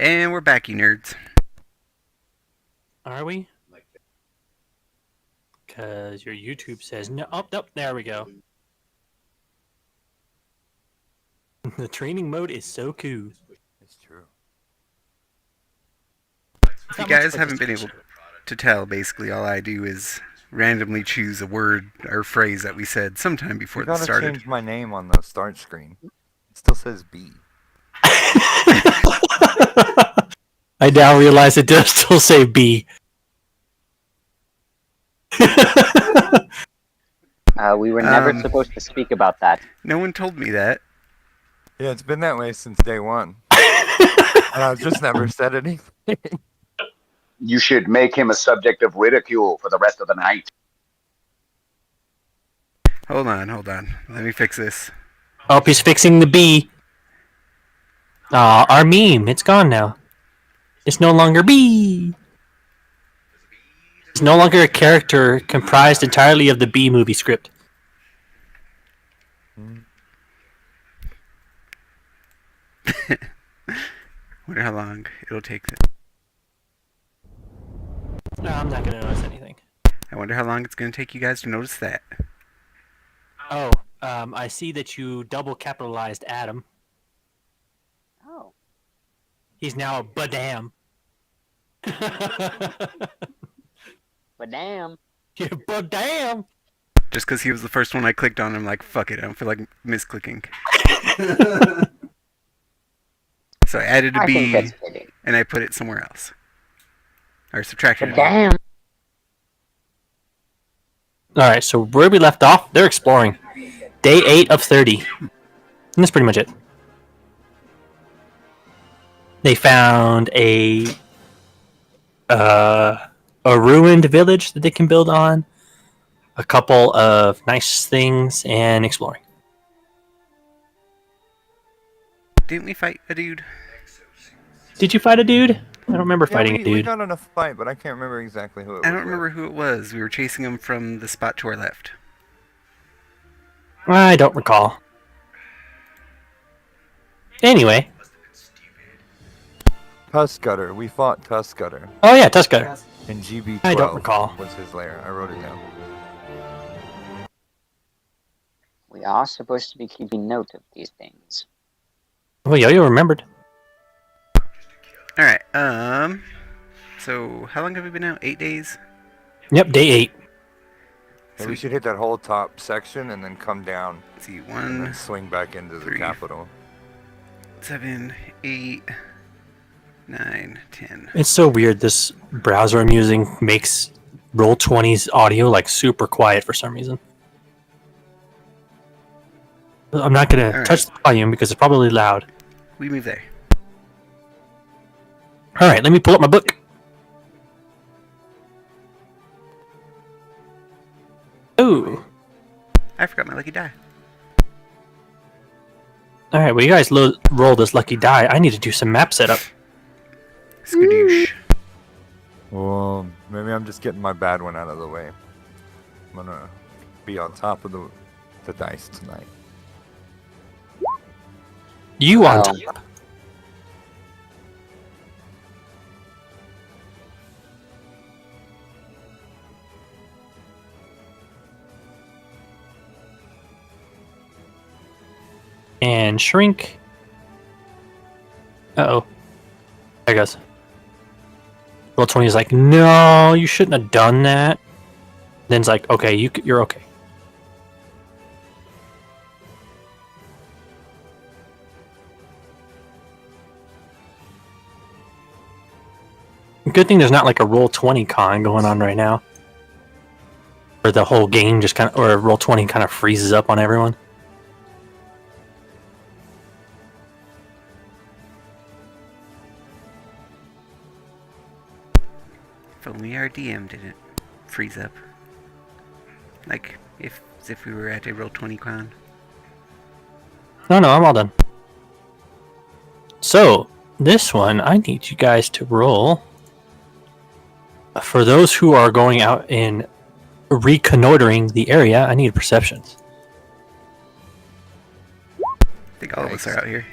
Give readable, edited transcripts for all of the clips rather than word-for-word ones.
And we're back, you nerds. Are we? Because your YouTube says no. Oh, nope, there we go. The training mode is so cool. It's true. If you guys haven't been able to tell, basically all I do is randomly choose a word or phrase that we said sometime before this started. You gotta change my name on the start screen. It still says B. I now realize it does still say B. We were never supposed to speak about that. No one told me that. Yeah, it's been that way since day one. And I've just never said anything. You should make him a subject of ridicule for the rest of the night. Hold on. Let me fix this. Oh, he's fixing the B. Aw, our meme. It's gone now. It's no longer B. It's no longer a character comprised entirely of the B movie script. Wonder how long it'll take. No, I'm not going to notice anything. I wonder how long it's going to take you guys to notice that. Oh, I see that you double capitalized Adam. Oh. He's now a badam. But damn. Yeah, badam. Just because he was the first one I clicked on, I'm like, fuck it, I don't feel like misclicking. So I added a B, and I put it somewhere else. Or subtracted it. Damn. Alright, so where we left off, they're exploring. Day 8 of 30. And that's pretty much it. They found a ruined village that they can build on, a couple of nice things, and exploring. Didn't we fight a dude? Did you fight a dude? I don't remember fighting a We dude. got in a fight, but I can't remember exactly who it was. I don't remember who it was. We were chasing him from the spot to our left. I don't recall. Anyway. Tuskgutter. We fought Tuskgutter. Oh yeah, Tuskgutter. And GB12 I don't recall. was his lair. I wrote it down. We are supposed to be keeping note of these things. Well, Yo-Yo remembered. Alright, so how long have we been out? 8 days? Yep, day 8. So we should hit that whole top section and then come down. Let's see, And 1, then swing back into the 3, capital. 7, 8, 9, 10. It's so weird. This browser I'm using makes Roll20's audio like super quiet for some reason. I'm not going to touch the volume because it's probably loud. We move there. Alright, let me pull up my book. Ooh. I forgot my lucky die. Alright, well you guys roll this lucky die. I need to do some map setup. Skadoosh. Well, maybe I'm just getting my bad one out of the way. I'm gonna be on top of the dice tonight. You on Wow. top. And shrink. Uh-oh. There it goes. Roll20 is like, no, you shouldn't have done that. Then's like, okay, you're okay. Good thing there's not like a Roll20 con going on right now. Or the whole game just kind of, or Roll20 kind of freezes up on everyone. If only our DM didn't freeze up. Like, as if we were at a Roll20 con. No, I'm all done. So, this one, I need you guys to roll. For those who are going out and reconnoitering the area, I need perceptions. I think all of us are out here.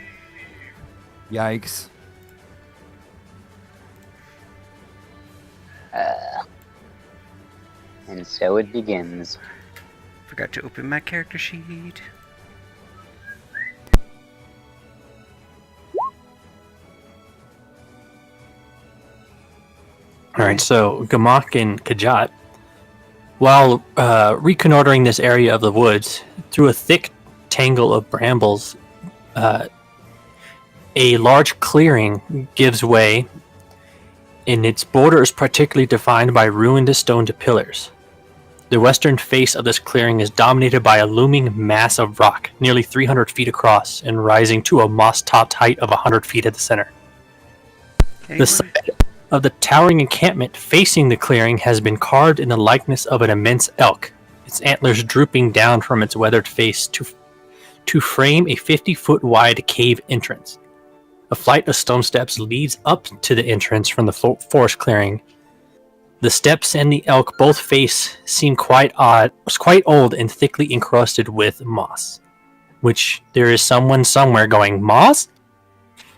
Yikes. And so it begins. Forgot to open my character sheet. Alright, so Gamak and Kajat, while reconnoitering this area of the woods, through a thick tangle of brambles, a large clearing gives way, and its border is particularly defined by ruined stone pillars. The western face of this clearing is dominated by a looming mass of rock, nearly 300 feet across, and rising to a moss-topped height of 100 feet at the center. The side of the towering encampment facing the clearing has been carved in the likeness of an immense elk, its antlers drooping down from its weathered face to frame a 50-foot wide cave entrance. A flight of stone steps leads up to the entrance from the forest clearing. The steps and the elk both face seem quite old and thickly encrusted with moss. Which there is someone somewhere going, moss?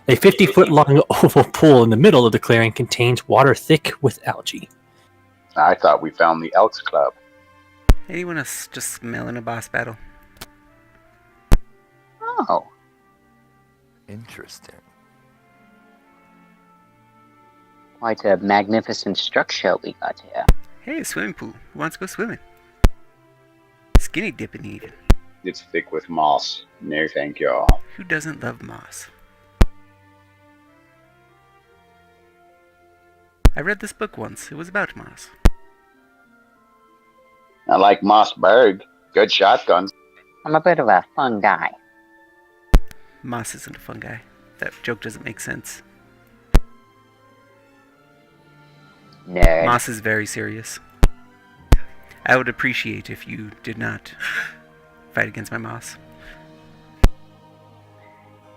A 50-foot-long oval pool in the middle of the clearing contains water thick with algae. I thought we found the Elks Club. Anyone else just smelling a boss battle? Oh, Interesting. quite a magnificent structure we got here. Hey, a swimming pool. Who wants to go swimming? Skinny dipping even. It's thick with moss. No, thank you. Who doesn't love moss? I read this book once. It was about moss. I like Mossberg. Good shotguns. I'm a bit of a fun guy. Moss isn't a fun guy. That joke doesn't make sense. Nerd. Moss is very serious. I would appreciate if you did not fight against my moss.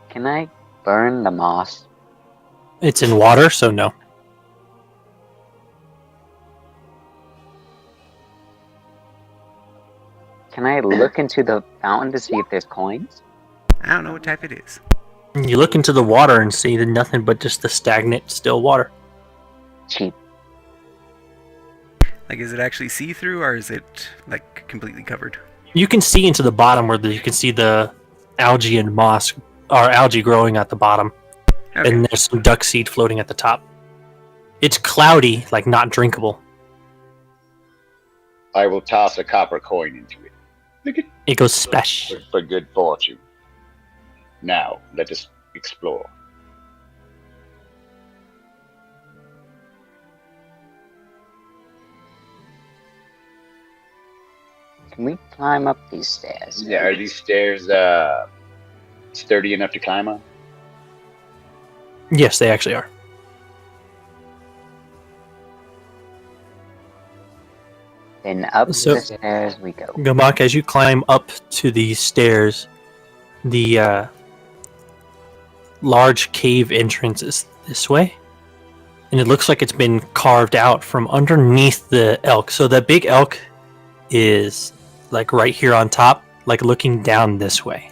Can I burn the moss? It's in water, so no. Can I look into the fountain to see if there's coins? I don't know what type it is. You look into the water and see nothing but just the stagnant, still water. Cheap. Like, is it actually see-through, or is it, like, completely covered? You can see into the bottom where you can see the algae and moss, or algae growing at the bottom. Okay. And there's some duck seed floating at the top. It's cloudy, like not drinkable. I will toss a copper coin into it. Look at It goes splash. for good fortune. Now, let us explore. Can we climb up these stairs? Yeah, are these stairs sturdy enough to climb on? Yes, they actually are. Then up So- the stairs we go. Gamak, as you climb up to these stairs, the large cave entrance is this way. And it looks like it's been carved out from underneath the elk. So the big elk is like right here on top, like looking down this way.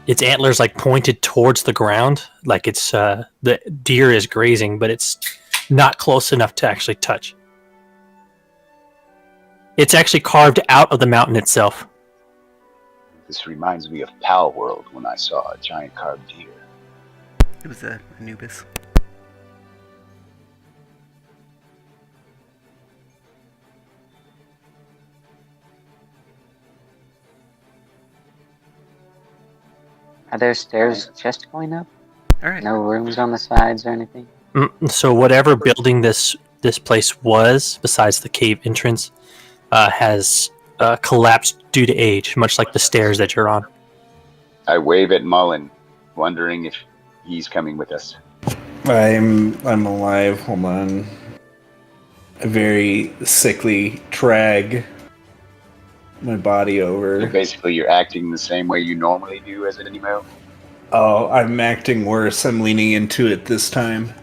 Its antlers like pointed towards the ground, like it's the deer is grazing, but it's not close enough to actually touch. It's actually carved out of the mountain itself. This reminds me of Pal World when I saw a giant carved deer. It was Anubis. Are there stairs just going up? Alright. No rooms on the sides or anything? So whatever building this place was, besides the cave entrance, has collapsed due to age, much like the stairs that you're on. I wave at Mullen, wondering if he's coming with us. I'm alive. Hold on. A very sickly drag my body So over. basically, you're acting the same way you normally do as an emo. Oh, I'm acting worse. I'm leaning into it this time.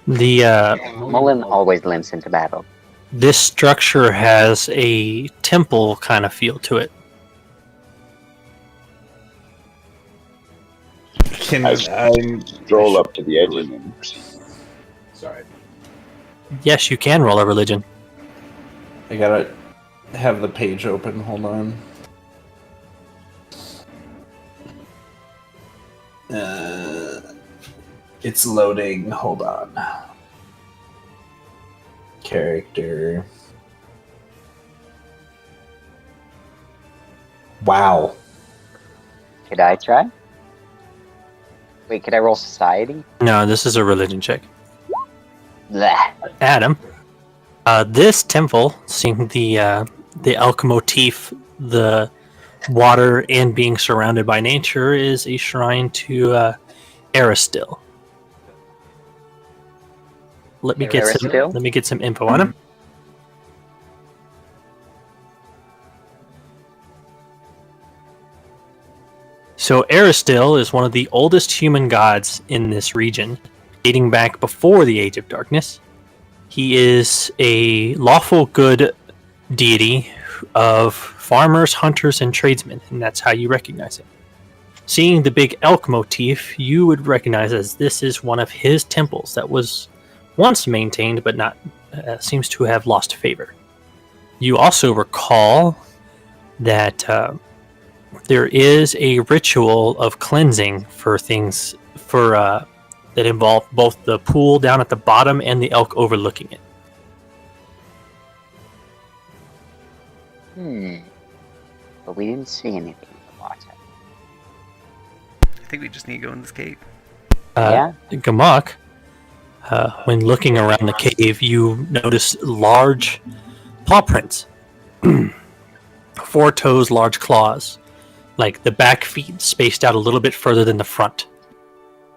The Mullen always limps into battle. this structure has a temple kind of feel to it. Can I I'm Stroll up to the edge and then proceed. sorry. Yes, you can roll a religion. I gotta have the page open. Hold on. It's loading. Hold on. Character. Wow. Could I try? Wait, could I roll society? No, this is a religion check. Bleh. Adam, this temple, seeing the elk motif, the water, and being surrounded by nature, is a shrine to Aristil. Let me get some info on him. So Aristil is one of the oldest human gods in this region, dating back before the Age of Darkness. He is a lawful good deity of farmers, hunters, and tradesmen, and that's how you recognize it. Seeing the big elk motif, you would recognize as this is one of his temples that was once maintained, but not seems to have lost favor. You also recall that there is a ritual of cleansing for things that involve both the pool down at the bottom and the elk overlooking it. But we didn't see anything in the water. I think we just need to go in this cave. Yeah? Gamak, when looking around the cave, you notice large paw prints. 4 toes, large claws. Like the back feet spaced out a little bit further than the front.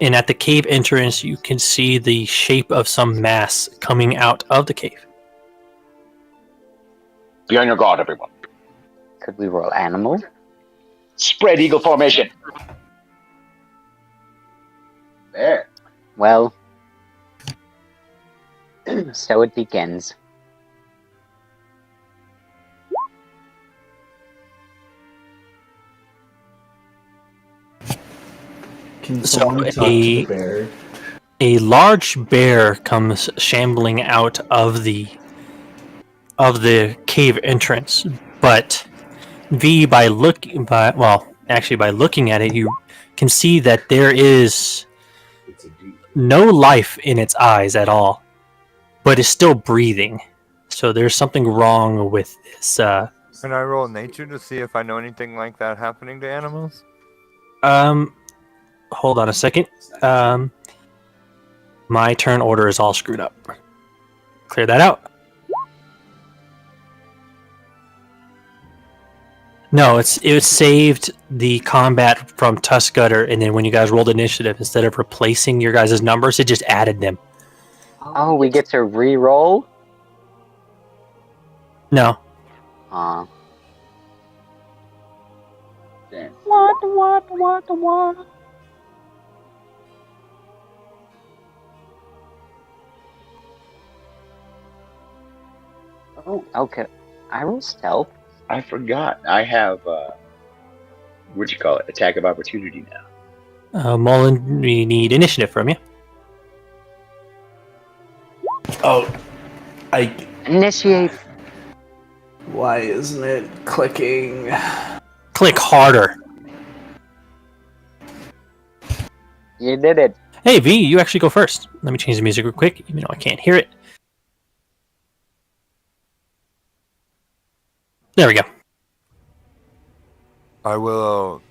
And at the cave entrance, you can see the shape of some mass coming out of the cave. Be on your guard, everyone. Could we roll animal? Spread eagle formation. There. Well, so it begins. Can So someone talk to the bear? A large bear comes shambling out of the cave entrance, but by looking at it, you can see that there is no life in its eyes at all, but it's still breathing. So there's something wrong with this. Can I roll nature to see if I know anything like that happening to animals? Hold on a second. My turn order is all screwed up. Clear that out. No, it saved the combat from Tuskgutter, and then when you guys rolled initiative, instead of replacing your guys' numbers, it just added them. Oh, we get to re-roll? No. Aw. Damn. What? Oh, Okay. I roll stealth. I forgot. I have, what'd you call it? Attack of opportunity now. Mullen, we need initiative from you. Oh, Initiate. why isn't it clicking? Click harder. You did it. Hey, V, you actually go first. Let me change the music real quick, even though I can't hear it. There we go. I will.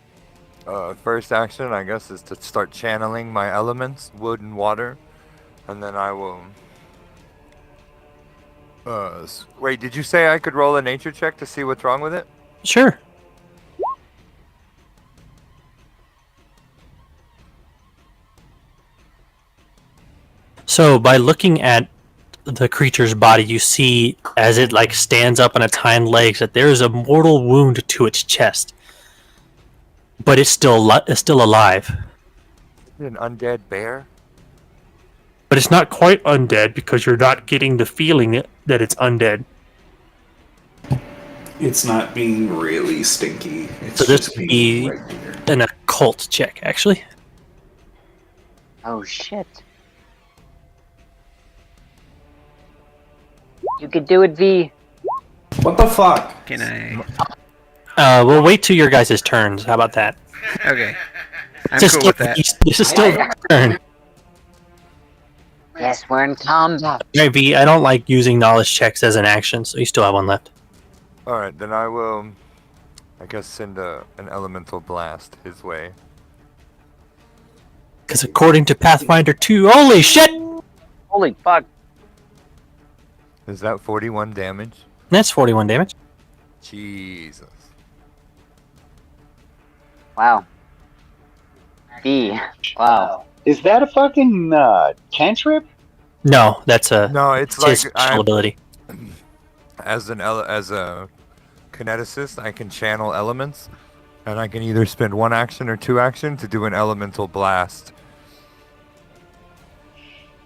First action, I guess, is to start channeling my elements, wood and water, and then I will. Wait, did you say I could roll a nature check to see what's wrong with it? Sure. So by looking at the creature's body, you see as it stands up on its hind legs that there is a mortal wound to its chest, but it's still alive. An undead bear? But it's not quite undead because you're not getting the feeling that it's undead. It's not being really stinky. It's So this just would being be regular. an occult check, actually. Oh shit. You could do it, V. What the fuck? Can I? We'll wait till your guys' turns. How about that? Okay. I'm Just cool with that. This is still your turn. Yes, we're in combat. Alright, V, I don't like using knowledge checks as an action, so you still have one left. Alright, then I will, I guess, send an elemental blast his way. Because according to Pathfinder 2, holy shit! Holy fuck. Is that 41 damage? That's 41 damage. Jesus. Wow. V. Wow. Is that a fucking cantrip? No, that's a No, it's his like special ability. as a kineticist, I can channel elements, and I can either spend 1 action or 2 action to do an elemental blast.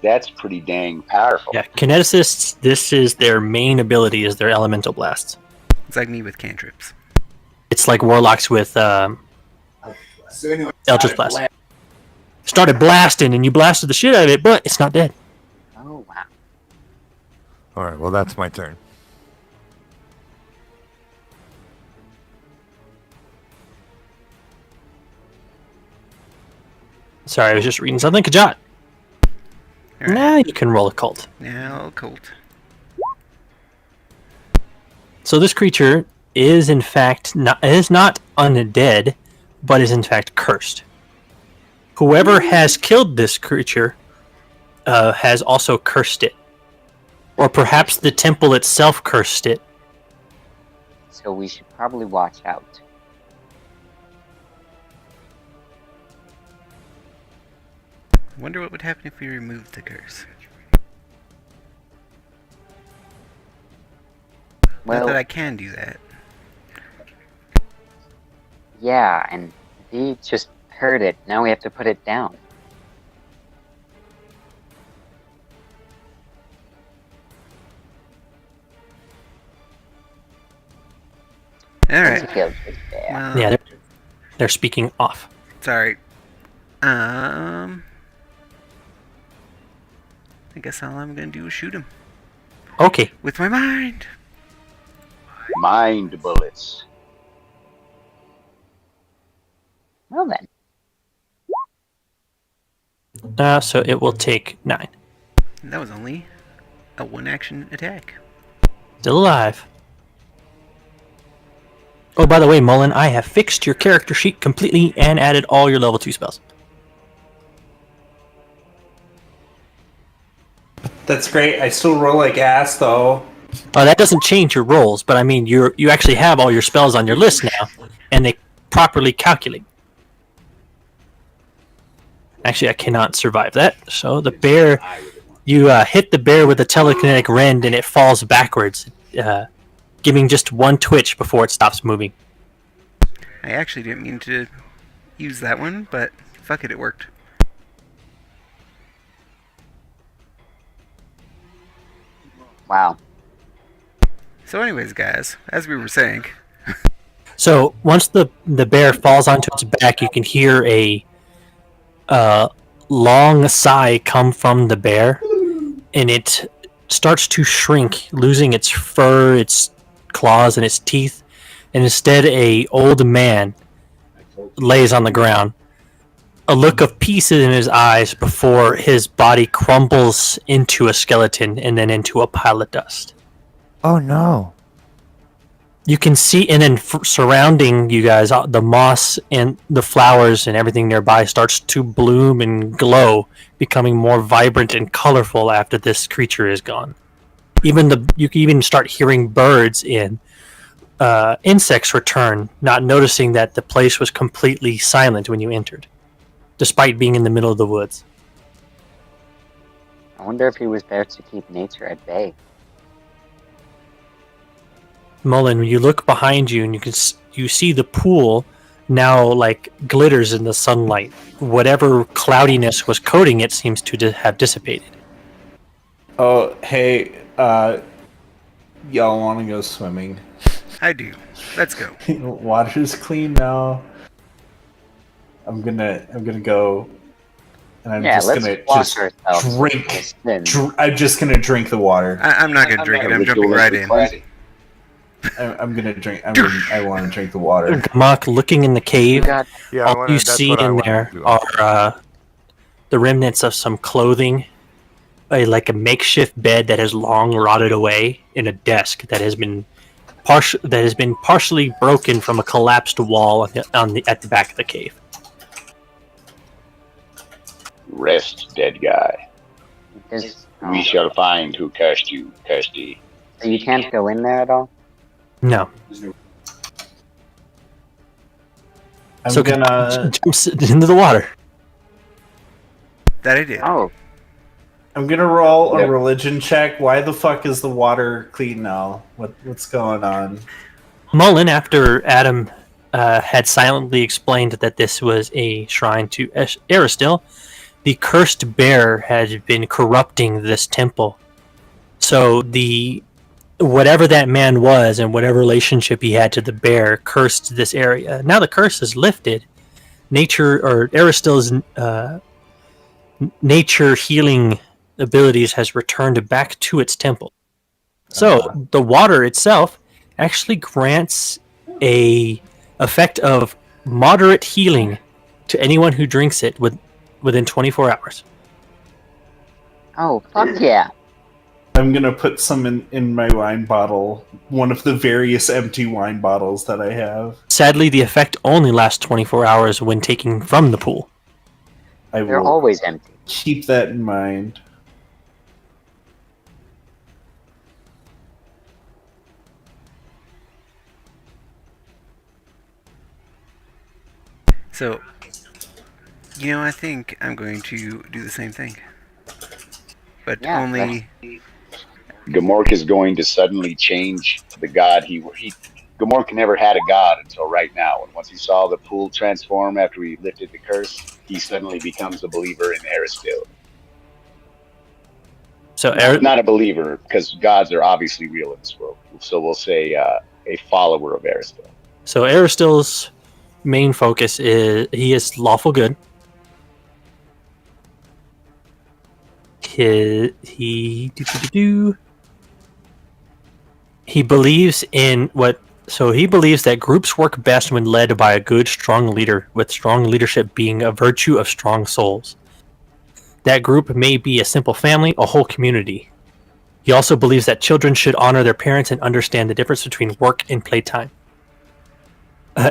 That's pretty dang powerful. Yeah, kineticists, this is their main ability, is their elemental blasts. It's like me with cantrips. It's like warlocks with Eldritch Blast. Started blasting, and you blasted the shit out of it, but it's not dead. Oh, wow. Alright, well that's my turn. Sorry, I was just reading something. Kajat. Alright. Now you can roll a cult. Now, Colt. So this creature is in fact not undead, but is in fact cursed. Whoever has killed this creature has also cursed it, or perhaps the temple itself cursed it. So we should probably watch out. Wonder what would happen if we removed the curse. Not that Well, I can do that. yeah, and V just heard it. Now we have to put it down. Alright. Let's go with that. Well, Yeah, they're speaking off. sorry. I guess all I'm gonna do is shoot him. Okay, With my mind! Mind bullets. Well then. so it will take 9. And that was only a 1-action attack. Still alive. Oh, by the way, Mullen, I have fixed your character sheet completely and added all your level 2 spells. That's great. I still roll like ass though. That doesn't change your rolls, but I mean, you actually have all your spells on your list now, and they properly calculate. Actually, I cannot survive that. So the bear, you hit the bear with a telekinetic rend, and it falls backwards, giving just 1 twitch before it stops moving. I actually didn't mean to use that one, but fuck it, it worked. Wow. So anyways, guys, as we were saying, So once the bear falls onto its back, you can hear a long sigh come from the bear, and it starts to shrink, losing its fur, its claws, and its teeth. And instead, a old man lays on the ground, a look of peace in his eyes before his body crumbles into a skeleton and then into a pile of dust. Oh no. You can see, and then surrounding you guys, the moss and the flowers and everything nearby starts to bloom and glow, becoming more vibrant and colorful after this creature is gone. You can even start hearing birds and insects return, not noticing that the place was completely silent when you entered, despite being in the middle of the woods. I wonder if he was there to keep nature at bay. Mullen, you look behind you and you see the pool now like glitters in the sunlight. Whatever cloudiness was coating it seems to have dissipated. Oh, hey, y'all want to go swimming? I do. Let's go. Water's clean now. I'm gonna go and I'm Yeah, just let's gonna wash just ourselves drink. of this sin. I'm just gonna drink the water. I'm not gonna drink it. I'm jumping right in. I'm gonna drink. I want to drink the water. Gamak, looking in the cave, God, Yeah, I all wanna, you that's see what I in want there to do. are the remnants of some clothing, like a makeshift bed that has long rotted away, and a desk that has been partially broken from a collapsed wall at the back of the cave. Rest, dead guy. We oh, shall find who cursed you, Kirsty. so you can't go in there at all? No. I'm So gonna. jumps into the water. That I did. Oh, I'm gonna roll a Yep. religion check. Why the fuck is the water clean now? What's going on? Mullen, after Adam had silently explained that this was a shrine to Aristil, the cursed bear had been corrupting this temple. So whatever that man was and whatever relationship he had to the bear cursed this area. Now the curse is lifted. Nature or Aristil's nature healing abilities has returned back to its temple. So the water itself actually grants a effect of moderate healing to anyone who drinks it within 24 hours. oh, fuck yeah. I'm gonna put some in my wine bottle. One of the various empty wine bottles that I have. Sadly, the effect only lasts 24 hours when taken from the pool. I They're will always empty. keep that in mind. So, I think I'm going to do the same thing. But Yeah, only. Gamork is going to suddenly change the god he. Gamork never had a god until right now, and once he saw the pool transform after he lifted the curse, he suddenly becomes a believer in Aristil. So Not a believer, because gods are obviously real in this world. So we'll say a follower of Aristil. So Aristil's main focus is he is lawful good. He believes in what. So he believes that groups work best when led by a good, strong leader, with strong leadership being a virtue of strong souls. That group may be a simple family, a whole community. He also believes that children should honor their parents and understand the difference between work and playtime.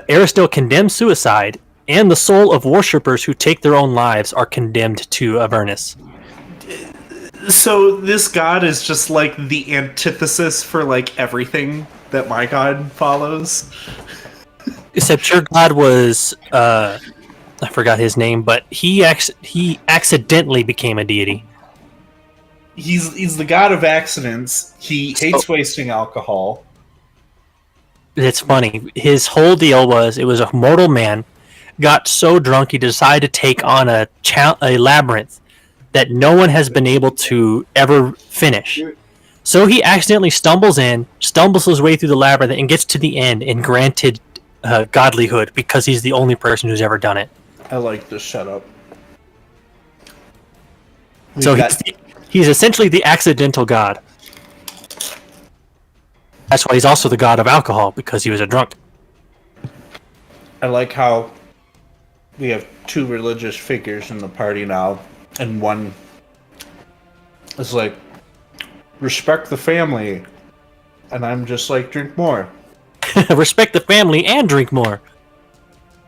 Aristil condemns suicide, and the soul of worshippers who take their own lives are condemned to Avernus. So this god is just like the antithesis for like everything that my god follows. Except your god was I forgot his name, but he accidentally became a deity. He's the god of accidents. He hates wasting alcohol. It's funny. His whole deal was it was a mortal man got so drunk he decided to take on a labyrinth that no one has been able to ever finish. So he accidentally stumbles his way through the labyrinth, and gets to the end and granted godlyhood because he's the only person who's ever done it. I like this. Shut up. So he's essentially the accidental god. That's why he's also the god of alcohol, because he was a drunk. I like how we have two religious figures in the party now, and one is like, respect the family, and I'm just like, drink more. Respect the family and drink more.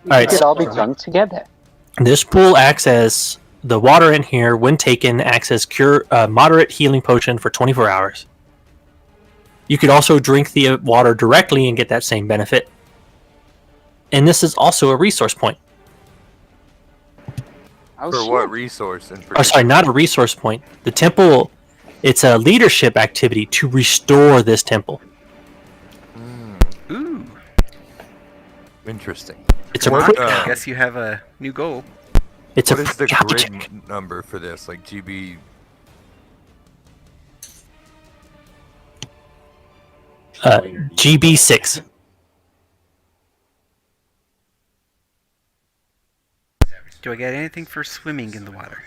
We could all be drunk together. This pool acts as the water in here, when taken, acts as moderate healing potion for 24 hours. You could also drink the water directly and get that same benefit. And this is also a resource point. Oh, For shit. what resource? Oh, sorry, not a resource point. The temple, it's a leadership activity to restore this temple. Ooh. Interesting. It's a What, I guess you have a new goal. it's What a is the gotcha grid check. number for this? Like GB? GB6. Do I get anything for swimming in the water?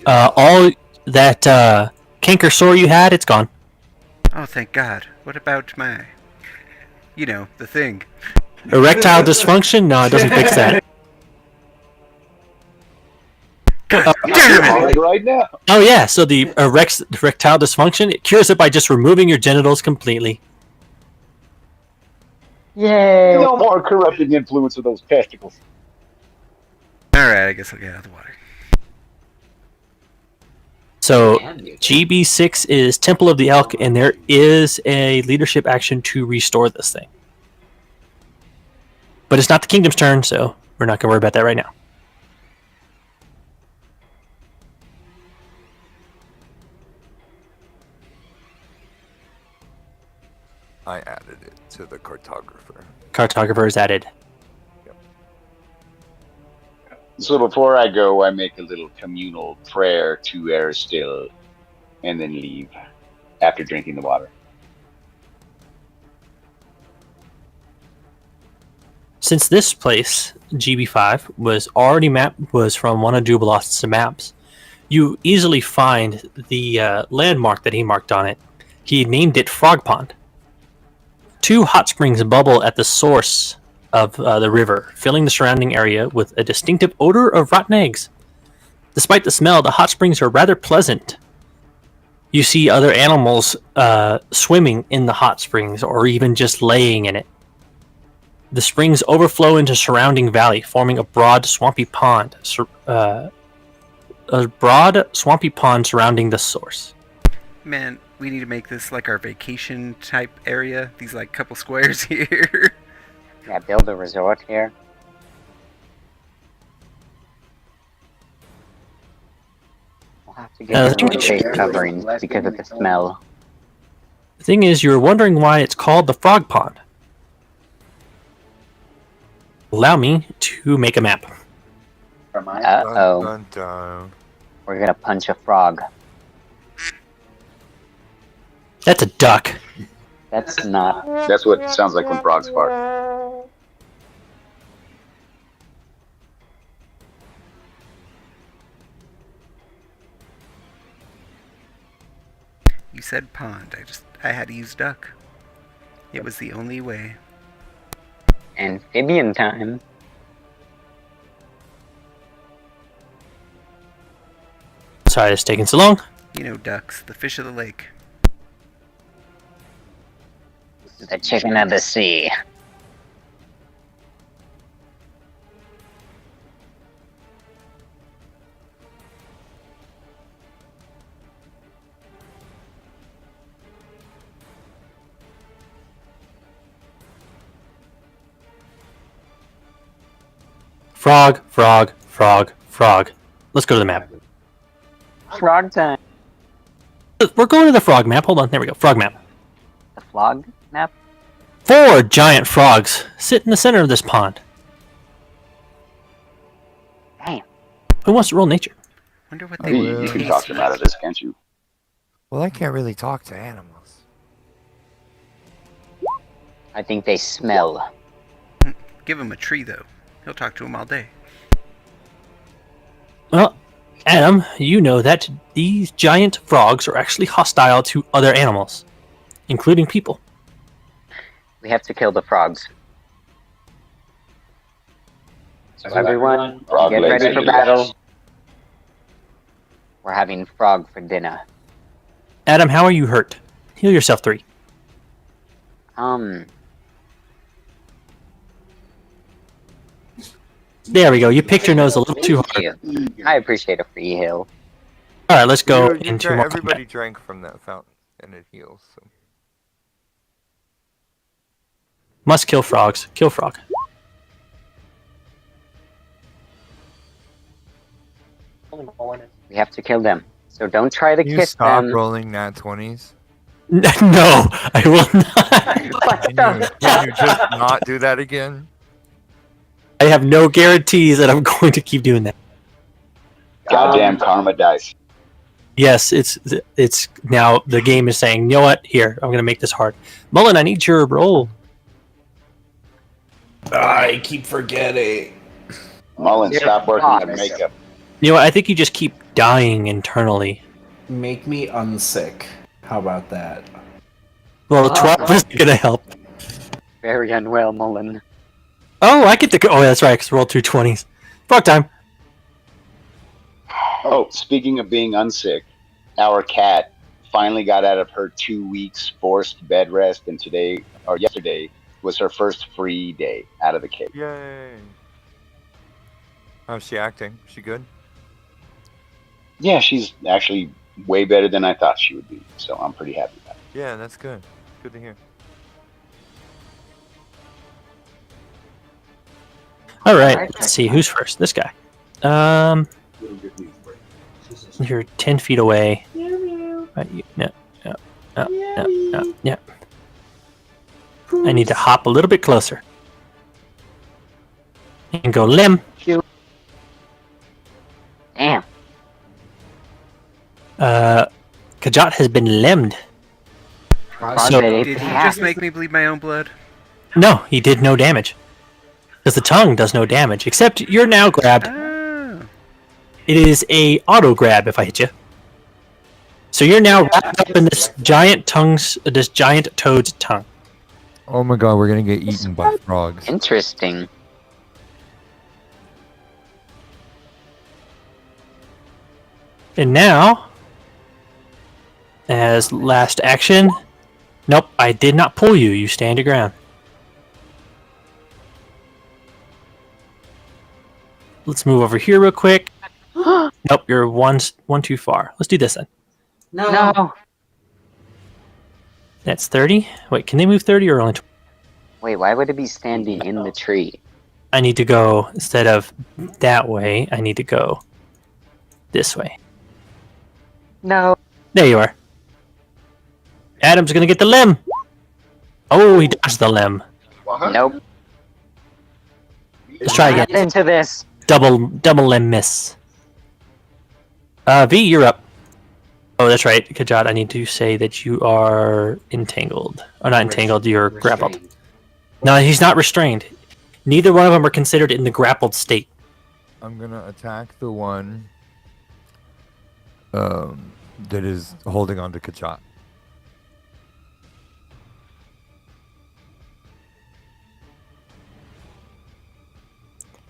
All that canker sore you had, it's gone. Oh, thank God. What about my... You know, the thing. Erectile dysfunction? No, it doesn't fix that. God damn it! Right now. Oh yeah, so the erectile dysfunction, it cures it by just removing your genitals completely. Yay! No more corrupting influence of those testicles. Alright, I guess I'll get out of the water. So GB6 is Temple of the Elk, and there is a leadership action to restore this thing. But it's not the kingdom's turn, so we're not going to worry about that right now. I added it to the cartographer. Cartographer is added. So before I go, I make a little communal prayer to Aristil and then leave after drinking the water. Since this place, GB5, was already was from one of Dubalost's maps, you easily find the landmark that he marked on it. He named it Frog Pond. 2 hot springs bubble at the source of the river, filling the surrounding area with a distinctive odor of rotten eggs. Despite the smell, the hot springs are rather pleasant. You see other animals swimming in the hot springs or even just laying in it. The springs overflow into surrounding valley, forming a broad swampy pond. A broad swampy pond surrounding the source. Man, we need to make this like our vacation type area. These like couple squares here. Yeah, build a resort here. We'll have to get some face coverings because of the smell. The thing is, you're wondering why it's called the Frog Pond. Allow me to make a map. Uh-oh. Dun, dun, dun. We're gonna punch a frog. That's a duck. That's not... That's what it sounds like when frogs fart. You said pond. I had to use duck. It was the only way. Amphibian time. Sorry it's taking so long. You know, ducks, the fish of the lake. The chicken of the sea. Frog, frog, frog, frog. Let's go to the map. Frog time. We're going to the frog map. Hold on. There we go. Frog map. The flog map? 4 giant frogs sit in the center of this pond. Damn. Who wants to roll nature? Wonder what Hey, they you can talk them out of this, can't you? Well, I can't really talk to animals. I think they smell. Give him a tree, though. He'll talk to him all day. Well, Adam, you know that these giant frogs are actually hostile to other animals, including people. We have to kill the frogs. So everyone, Frog get legs ready for and battle. legs. We're having frog for dinner. Adam, how are you hurt? Heal yourself 3. There we go. You picked your nose a little too hard. I appreciate a free heal. All right, let's go You into drank- more everybody combat. drank from that fountain, and it heals. So. Must kill frogs. Kill frog. We have to kill them. So don't try to Can you kiss stop them. rolling nat 20s? No, I will not. Can you just not do that again? I have no guarantees that I'm going to keep doing that. Goddamn karma dice. Yes, it's now the game is saying, you know what? Here, I'm going to make this hard. Mullen, I need your roll. I keep forgetting. Mullen, stop working on makeup. You know what? I think you just keep dying internally. Make me unsick. How about that? Well, 12 isn't gonna help. Very unwell, Mullen. Oh, I get to go. Oh, that's right, because roll 2 20s. Frog time. Oh, speaking of being unsick, our cat finally got out of her 2 weeks forced bed rest, and yesterday was her first free day out of the cage. Yay! How's she acting? She good? Yeah, she's actually way better than I thought she would be, so I'm pretty happy about it. Yeah, that's good. Good to hear. All right, let's see who's first. This guy. You're 10 feet away. Right, no. I need to hop a little bit closer and go limb. Damn. Kajat has been limbed. So, Did he just make me bleed my own blood? no, he did no damage. Because the tongue does no damage, except you're now grabbed. Oh. It is a auto grab if I hit you. So you're now wrapped up in this giant toad's tongue. Oh my god, we're gonna get eaten by frogs. Interesting. And now, as last action, nope, I did not pull you. You stand your ground. Let's move over here real quick. Nope, you're one too far. Let's do this then. No. That's 30. Wait, can they move 30 or only 20? Wait, why would it be standing in the tree? I need to go, instead of that way, I need to go this way. No. There you are. Adam's gonna get the limb. Oh, he dodged the limb. Nope. Let's try again. Get into this. Double limb miss. V, you're up. Oh, that's right, Kajat. I need to say that you are entangled. Or not entangled, you're grappled. No, he's not restrained. Neither one of them are considered in the grappled state. I'm gonna attack the one that is holding on to Kachat.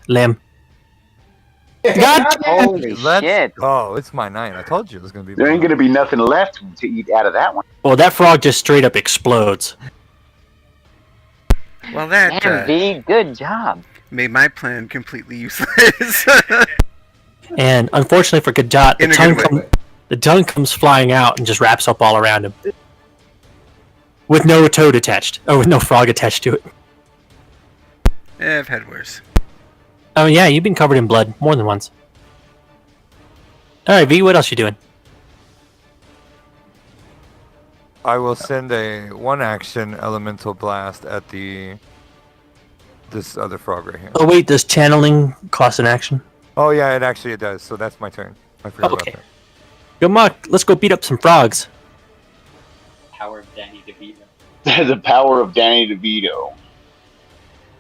Limb. God! Holy shit. Oh, it's my night. I told you it was gonna be. There ain't gonna be nothing left to eat out of that one. Well, that frog just straight up explodes. Well, that Damn, V, good job. made my plan completely useless. And unfortunately for Kajat, In a good way. the tongue comes flying out and just wraps up all around him. With no toad attached. Oh, with no frog attached to it. I've had worse. Oh yeah, you've been covered in blood more than once. Alright, V, what else you doing? I will send a one-action elemental blast at this other frog right here. Oh wait, does channeling cost an action? Oh yeah, it does. So that's my turn. I forgot Okay. about Good luck, let's go beat up some frogs. Power of Danny DeVito. The power of Danny DeVito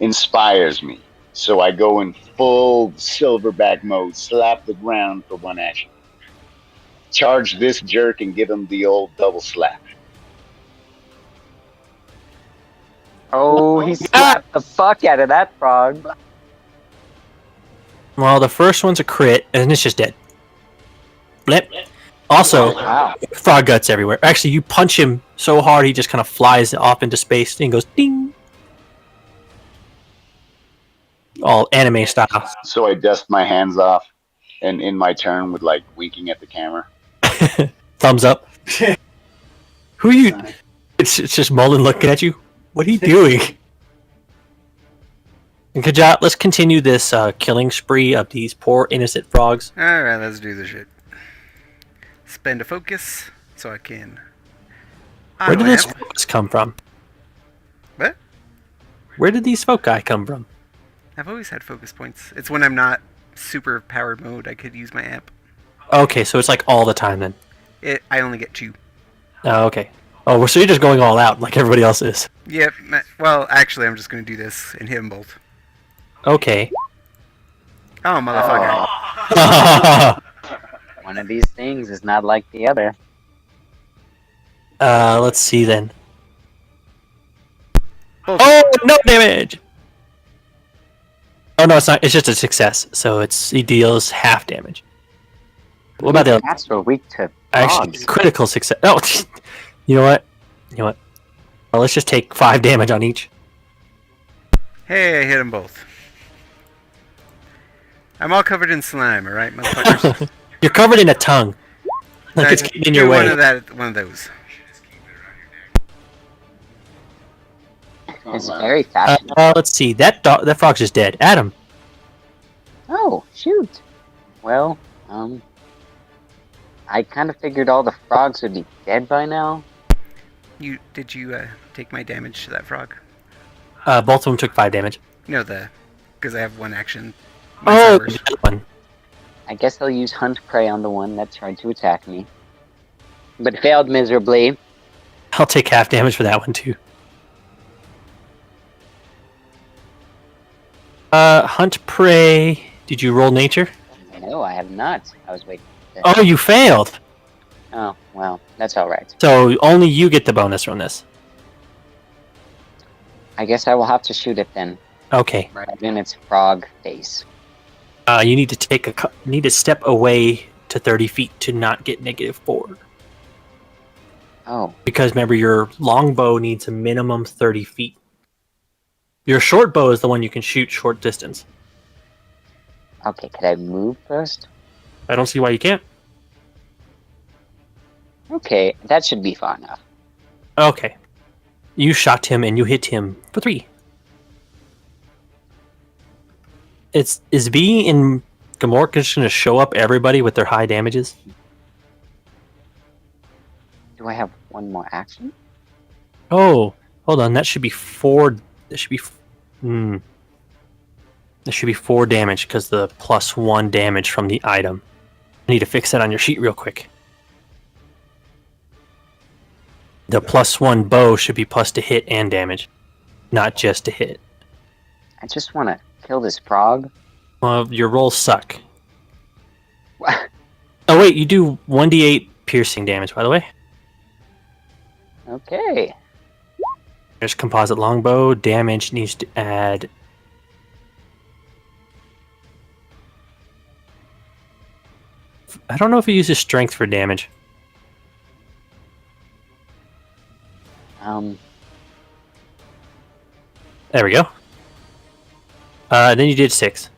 inspires me. So I go in full silverback mode, slap the ground for one action. Charge this jerk and give him the old double slap. Oh, he slapped the fuck out of that frog. Well, the first one's a crit, and it's just dead. Blip. Also, Wow. frog guts everywhere. Actually, you punch him so hard he just kind of flies off into space and goes ding. All anime style. So I dust my hands off and in my turn with like winking at the camera. Thumbs up. Who are you? It's just Mullen looking at you. What are you doing? And Kajat, let's continue this killing spree of these poor innocent frogs. Alright, let's do this shit. Spend a focus so I can. Where did this Lamp. focus come from? What? Where did these foci come from? I've always had focus points. It's when I'm not super powered mode, I could use my amp. Okay, so it's like all the time then. I only get 2. Oh, okay. Oh, so you're just going all out like everybody else is. Yep. Well, actually, I'm just going to do this and hit them both. Okay. Oh, motherfucker. One of these things is not like the other. Let's see then. Bullshit. Oh, no damage! Oh no, it's not. It's just a success. So he deals half damage. What about the other? Cats are weak to Actually, frogs. critical success. Oh, you know what? Well, let's just take 5 damage on each. Hey, I hit them both. I'm all covered in slime, alright, motherfuckers? You're covered in a tongue. Like it's getting in your way. One of those. It's very fast. Let's see. That frog's just dead. Adam. Oh, shoot. Well, I kind of figured all the frogs would be dead by now. Did you take my damage to that frog? Both of them took 5 damage. No, because I have one action. Oh, that one. I guess I'll use Hunt Prey on the one that tried to attack me. But failed miserably. I'll take half damage for that one too. Hunt Prey. Did you roll nature? No, I have not. I was waiting. Oh, you failed. Oh, well, that's alright. So only you get the bonus from this. I guess I will have to shoot it then. Okay. Right in its frog face. You need to step away to 30 feet to not get -4. Oh. Because remember, your longbow needs a minimum 30 feet. Your short bow is the one you can shoot short distance. Okay, could I move first? I don't see why you can't. Okay, that should be far enough. Okay. You shot him and you hit him for 3. Is V and Gamork just going to show up everybody with their high damages? Do I have one more action? Oh, hold on. That should be 4. That should be... That should be 4 damage because the +1 damage from the item. I need to fix that on your sheet real quick. The +1 bow should be plus to hit and damage, not just to hit. I just want to kill this frog. Well, your rolls suck. What? Oh wait, you do 1d8 piercing damage, by the way. Okay. There's composite longbow. Damage needs to add... I don't know if he uses strength for damage. There we go. Then you did 6.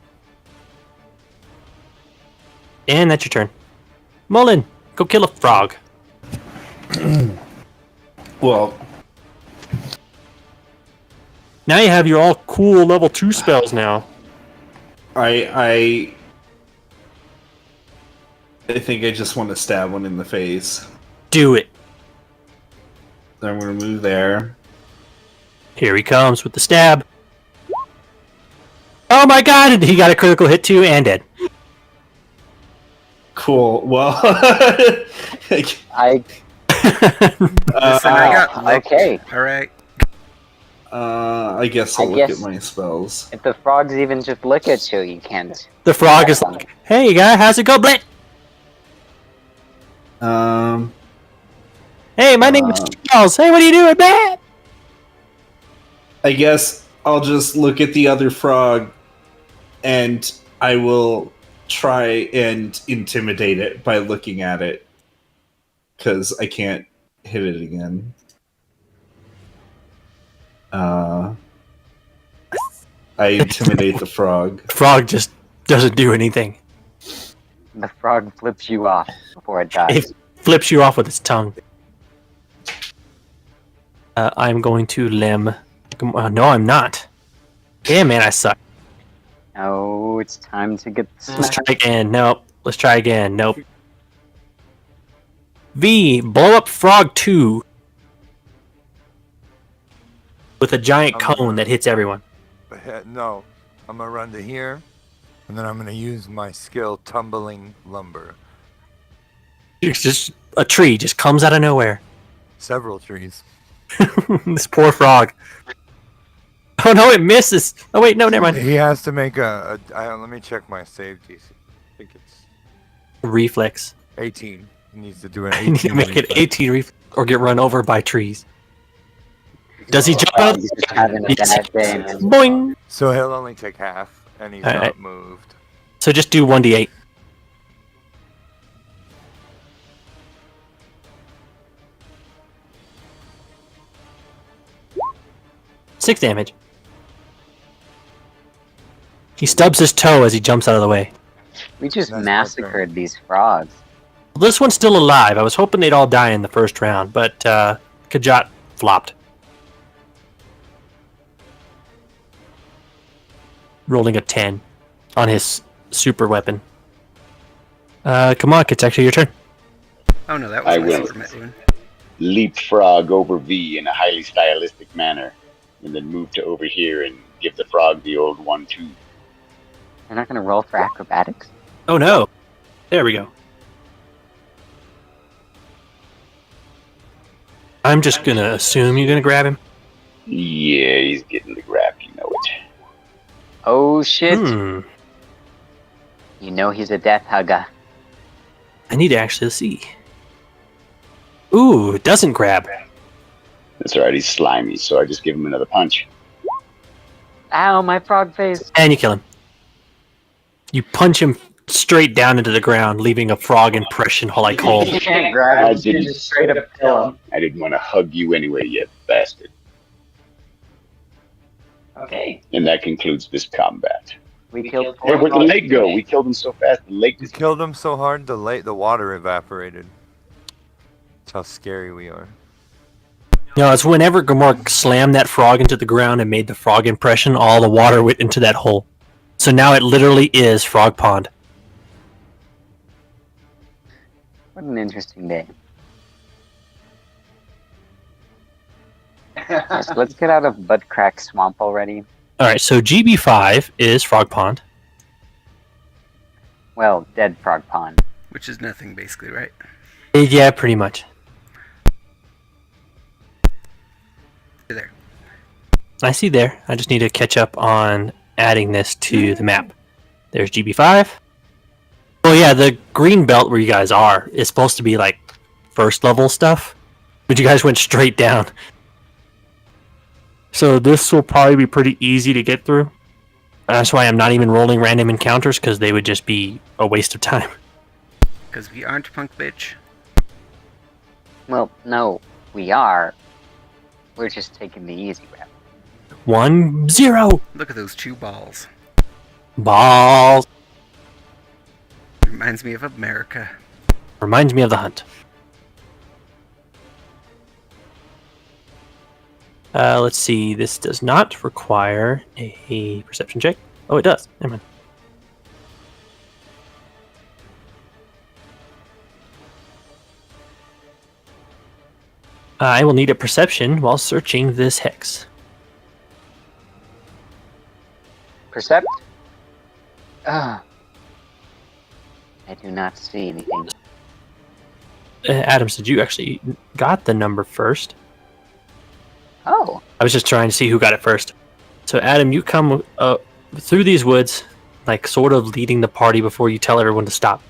And that's your turn. Mullen, go kill a frog. Well, Now you have your all cool level 2 spells now. I think I just want to stab one in the face. Do it. Then I'm going to move there. Here he comes with the stab. Oh my god, he got a critical hit too and dead. Cool. Well, I... Listen, I got licked. Okay. Alright. I guess I'll look at my spells. If the frogs even just look at you, you can't. The frog is like, hey guy, how's it go, Blit? Hey, my name is Charles. Hey, what are you doing, man? I guess I'll just look at the other frog and I will try and intimidate it by looking at it. Because I can't hit it again. I intimidate the frog. The frog just doesn't do anything. The frog flips you off before it dies. It flips you off with its tongue. I'm going to limb. No, I'm not. Damn, man, I suck. Oh, it's time to get Let's try again. Nope. Let's try again. Nope. V, blow up frog 2 with a giant cone that hits everyone. No, I'm gonna run to here, and then I'm gonna use my skill tumbling lumber. It's just a tree just comes out of nowhere. Several trees. This poor frog. Oh no, it misses. Oh wait, no, never mind. He has to make let me check my save DC. I think it's Reflex. 18. He needs to do an I 18. need to make it reflex. 18 reflex or get run over by trees. Does he jump Oh, out? he's just having a Yes. bad day, man. Boing. So he'll only take half, and he's Alright. not moved. So just do 1d8. Six damage. He stubs his toe as he jumps out of the way. We just That's massacred these frogs. Well, this one's still alive. I was hoping they'd all die in the first round, but Kajat flopped. Rolling a 10 on his super weapon. Come on, it's actually your turn. Oh no, that I was my will. super weapon. Leapfrog over V in a highly stylistic manner, and then move to over here and give the frog the old 1-2. You're not gonna roll for acrobatics? Oh no. There we go. I'm just gonna assume you're gonna grab him. Yeah, he's getting the grab, you know it. Oh shit! Hmm. You know he's a death hugger. I need to actually see. Ooh, it doesn't grab. That's alright, he's slimy, so I just give him another punch. Ow, my frog face! And you kill him. You punch him straight down into the ground, leaving a frog impression like hole. You can't grab I him, you didn't- just straight up kill him. I didn't want to hug you anyway, you bastard. Okay. And that concludes this combat. We killed Hey, four where'd the frogs lake go? today. We killed him so fast, the lake You just killed him so hard, the water evaporated. That's how scary we are. No, it's whenever Gamork slammed that frog into the ground and made the frog impression, all the water went into that hole. So now it literally is Frog Pond. What an interesting day. Yes, let's get out of Butt Crack Swamp already. Alright, so GB5 is Frog Pond. Well, Dead Frog Pond. Which is nothing, basically, right? Yeah, pretty much. There. I see there. I just need to catch up on adding this to the map. There's GB5. Oh yeah, the green belt where you guys are is supposed to be like first level stuff, but you guys went straight down. So this will probably be pretty easy to get through. That's why I'm not even rolling random encounters, because they would just be a waste of time. Because we aren't punk bitch. Well, no, we are. We're just taking the easy route. 1-0 Look at those two balls. balls. Reminds me of America. Reminds me of the hunt. Let's see. This does not require a perception check. Oh, it does. Never mind. I will need a perception while searching this hex. Percept? Ah. I do not see anything. Adams, did you actually got the number first? Oh, I was just trying to see who got it first. So, Adam, you come through these woods, like sort of leading the party before you tell everyone to stop.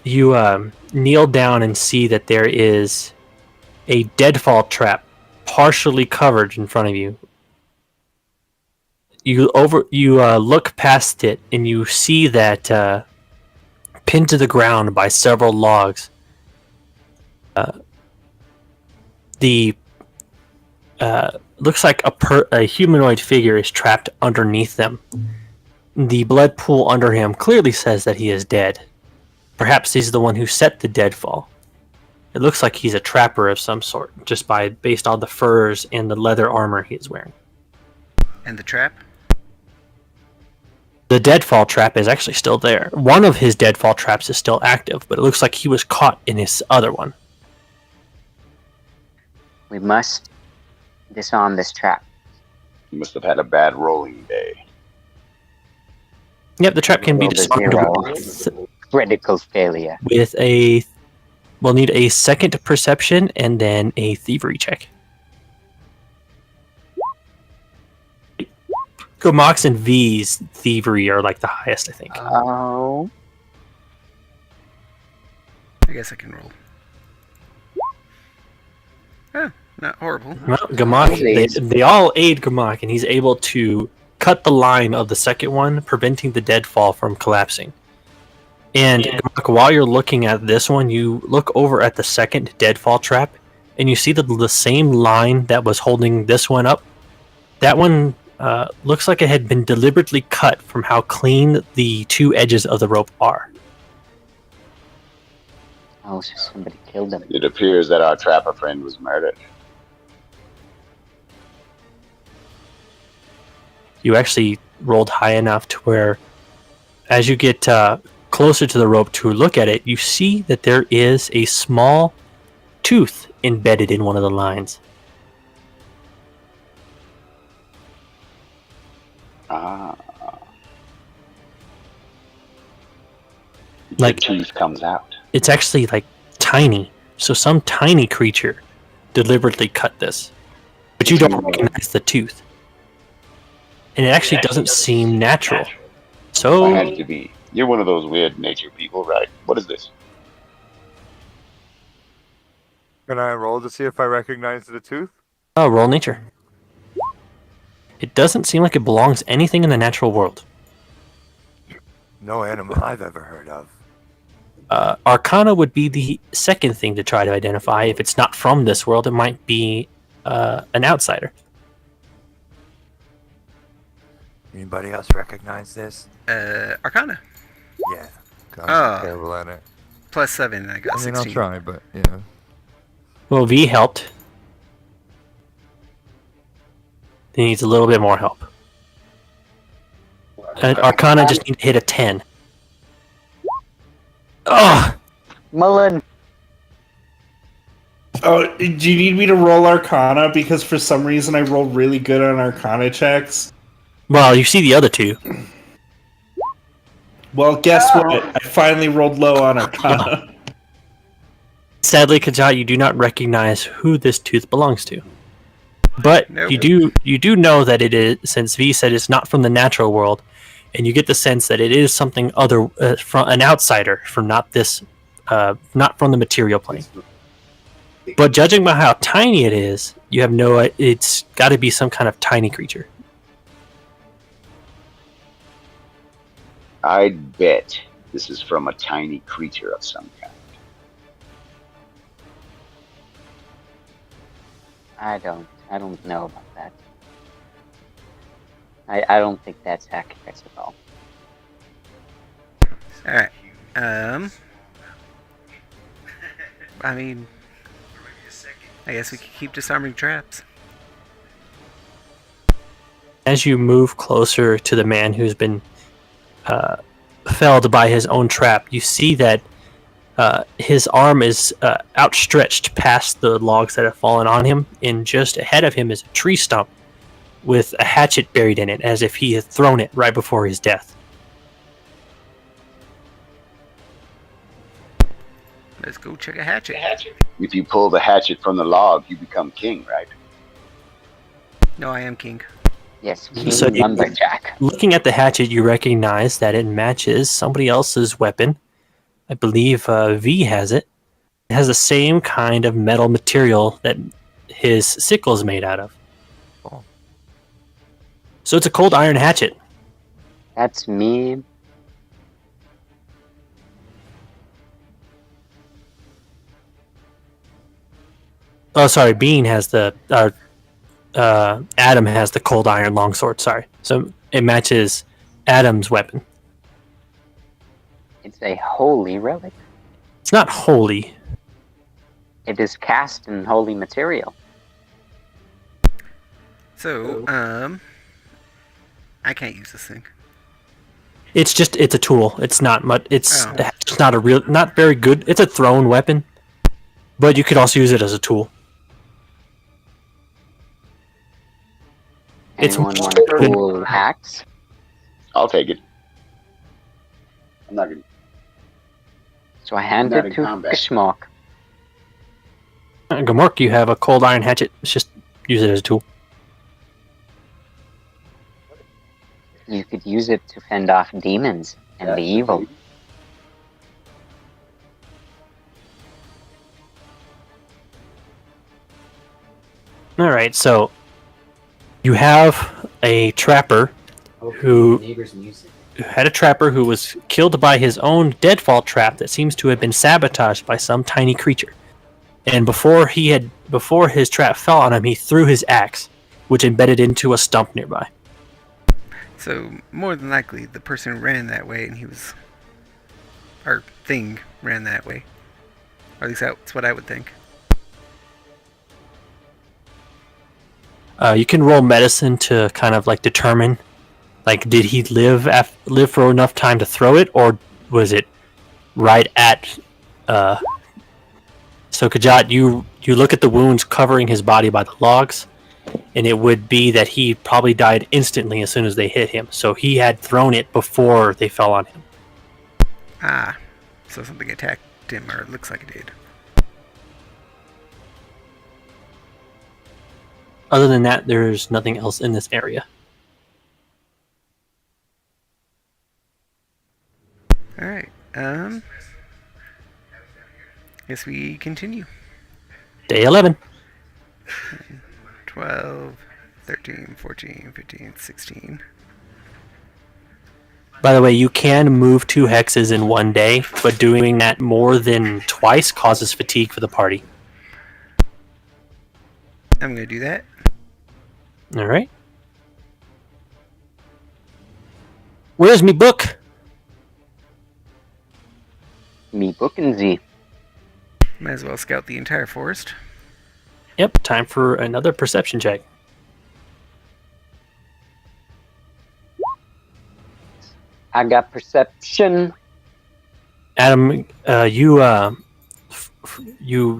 You kneel down and see that there is a deadfall trap partially covered in front of you. You look past it and you see that pinned to the ground by several logs. Looks like a humanoid figure is trapped underneath them. The blood pool under him clearly says that he is dead. Perhaps he's the one who set the deadfall. It looks like he's a trapper of some sort, just based on the furs and the leather armor he is wearing. And the trap? The deadfall trap is actually still there. One of his deadfall traps is still active, but it looks like he was caught in his other one. we must disarm this trap. You must have had a bad rolling day. Yep, the trap can be Rolled a disarmed zero. Critical failure. with we'll need a second perception and then a thievery check. Gomox and V's thievery are like the highest, I think. Oh. I guess I can roll. Oh, not horrible. Well, Gamok, they all aid Gamok, and he's able to cut the line of the second one, preventing the deadfall from collapsing. And Gamok, while you're looking at this one, you look over at the second deadfall trap, and you see that the same line that was holding this one up, that one looks like it had been deliberately cut from how clean the two edges of the rope are. Oh, so somebody killed him. It appears that our trapper friend was murdered. You actually rolled high enough to where, as you get closer to the rope to look at it, you see that there is a small tooth embedded in one of the lines. Ah. Like- the tooth comes out. It's actually like tiny, so some tiny creature deliberately cut this, but you don't recognize the tooth, and it actually doesn't seem natural. I So had to be. You're one of those weird nature people, right? What is this? Can I roll to see if I recognize the tooth? roll nature. It doesn't seem like it belongs to anything in the natural world. No animal I've ever heard of. Arcana would be the second thing to try to identify. If it's not from this world, it might be an outsider. Anybody else recognize this? Arcana. Yeah. I'm Ah. terrible at it. +7, I got I mean, I'll 16. try, but yeah. Well, V helped. He needs a little bit more help. Arcana just need to hit a 10. Ugh! Mullen! Oh, do you need me to roll Arcana? Because for some reason I rolled really good on Arcana checks. Well, you see the other two. Well, guess what? I finally rolled low on Arcana. Sadly, Kajat, you do not recognize who this tooth belongs to. But Nope. you do know that it is, since V said it's not from the natural world, and you get the sense that it is something other from an outsider from not this, not from the material plane. But judging by how tiny it is, you have no. It's got to be some kind of tiny creature. I'd bet this is from a tiny creature of some kind. I don't know about that. I don't think that's accurate at all. Alright. I mean, I guess we could keep disarming traps. As you move closer to the man who's been felled by his own trap, you see that his arm is outstretched past the logs that have fallen on him, and just ahead of him is a tree stump with a hatchet buried in it, as if he had thrown it right before his death. Let's go check a hatchet. If you pull the hatchet from the log, you become king, right? No, I am king. Yes, King So you- Lumberjack. Looking at the hatchet, you recognize that it matches somebody else's weapon. I believe V has it. It has the same kind of metal material that his sickle is made out of. Oh. So it's a cold iron hatchet. That's me. Oh, sorry. Bean has the. Adam has the cold iron longsword. Sorry. So it matches Adam's weapon. It's a holy relic. It's not holy. It is cast in holy material. So, I can't use this thing. It's a tool. It's not much. It's Oh. it's not a real, not very good. It's a thrown weapon, but you could also use it as a tool. It's Anyone much want better a than- cool axe? I'll take it. I'm not gonna. So I hand Not it in to combat. Gishmok. Gamork, you have a cold iron hatchet. It's just use it as a tool. You could use it to fend off demons and the evil. All right, so you have a trapper who was killed by his own deadfall trap that seems to have been sabotaged by some tiny creature. And before his trap fell on him, he threw his axe, which embedded into a stump nearby. So, more than likely, the person ran that way and our thing ran that way. Or at least that's what I would think. You can roll medicine to kind of like determine, like, did he live for enough time to throw it, or was it right at? So Kajat, you look at the wounds covering his body by the logs, and it would be that he probably died instantly as soon as they hit him. So he had thrown it before they fell on him. Ah, so something attacked him, or it looks like it did. Other than that, there's nothing else in this area. Alright, guess we continue. Day 11. 12, 13, 14, 15, 16. By the way, you can move 2 hexes in one day, but doing that more than twice causes fatigue for the party. I'm gonna do that. Alright. Where's me book? Me booking Z. Might as well scout the entire forest. Yep, time for another perception check. I got perception. Adam, you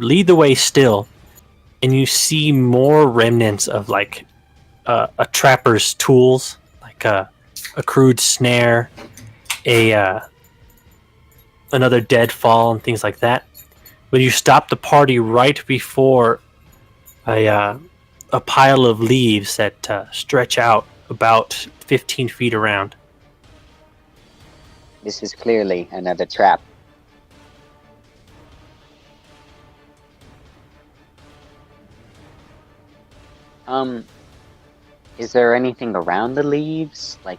lead the way still, and you see more remnants of like a trapper's tools, like a crude snare, another deadfall, and things like that. But you stop the party right before a pile of leaves that stretch out about 15 feet around. This is clearly another trap. Is there anything around the leaves? Like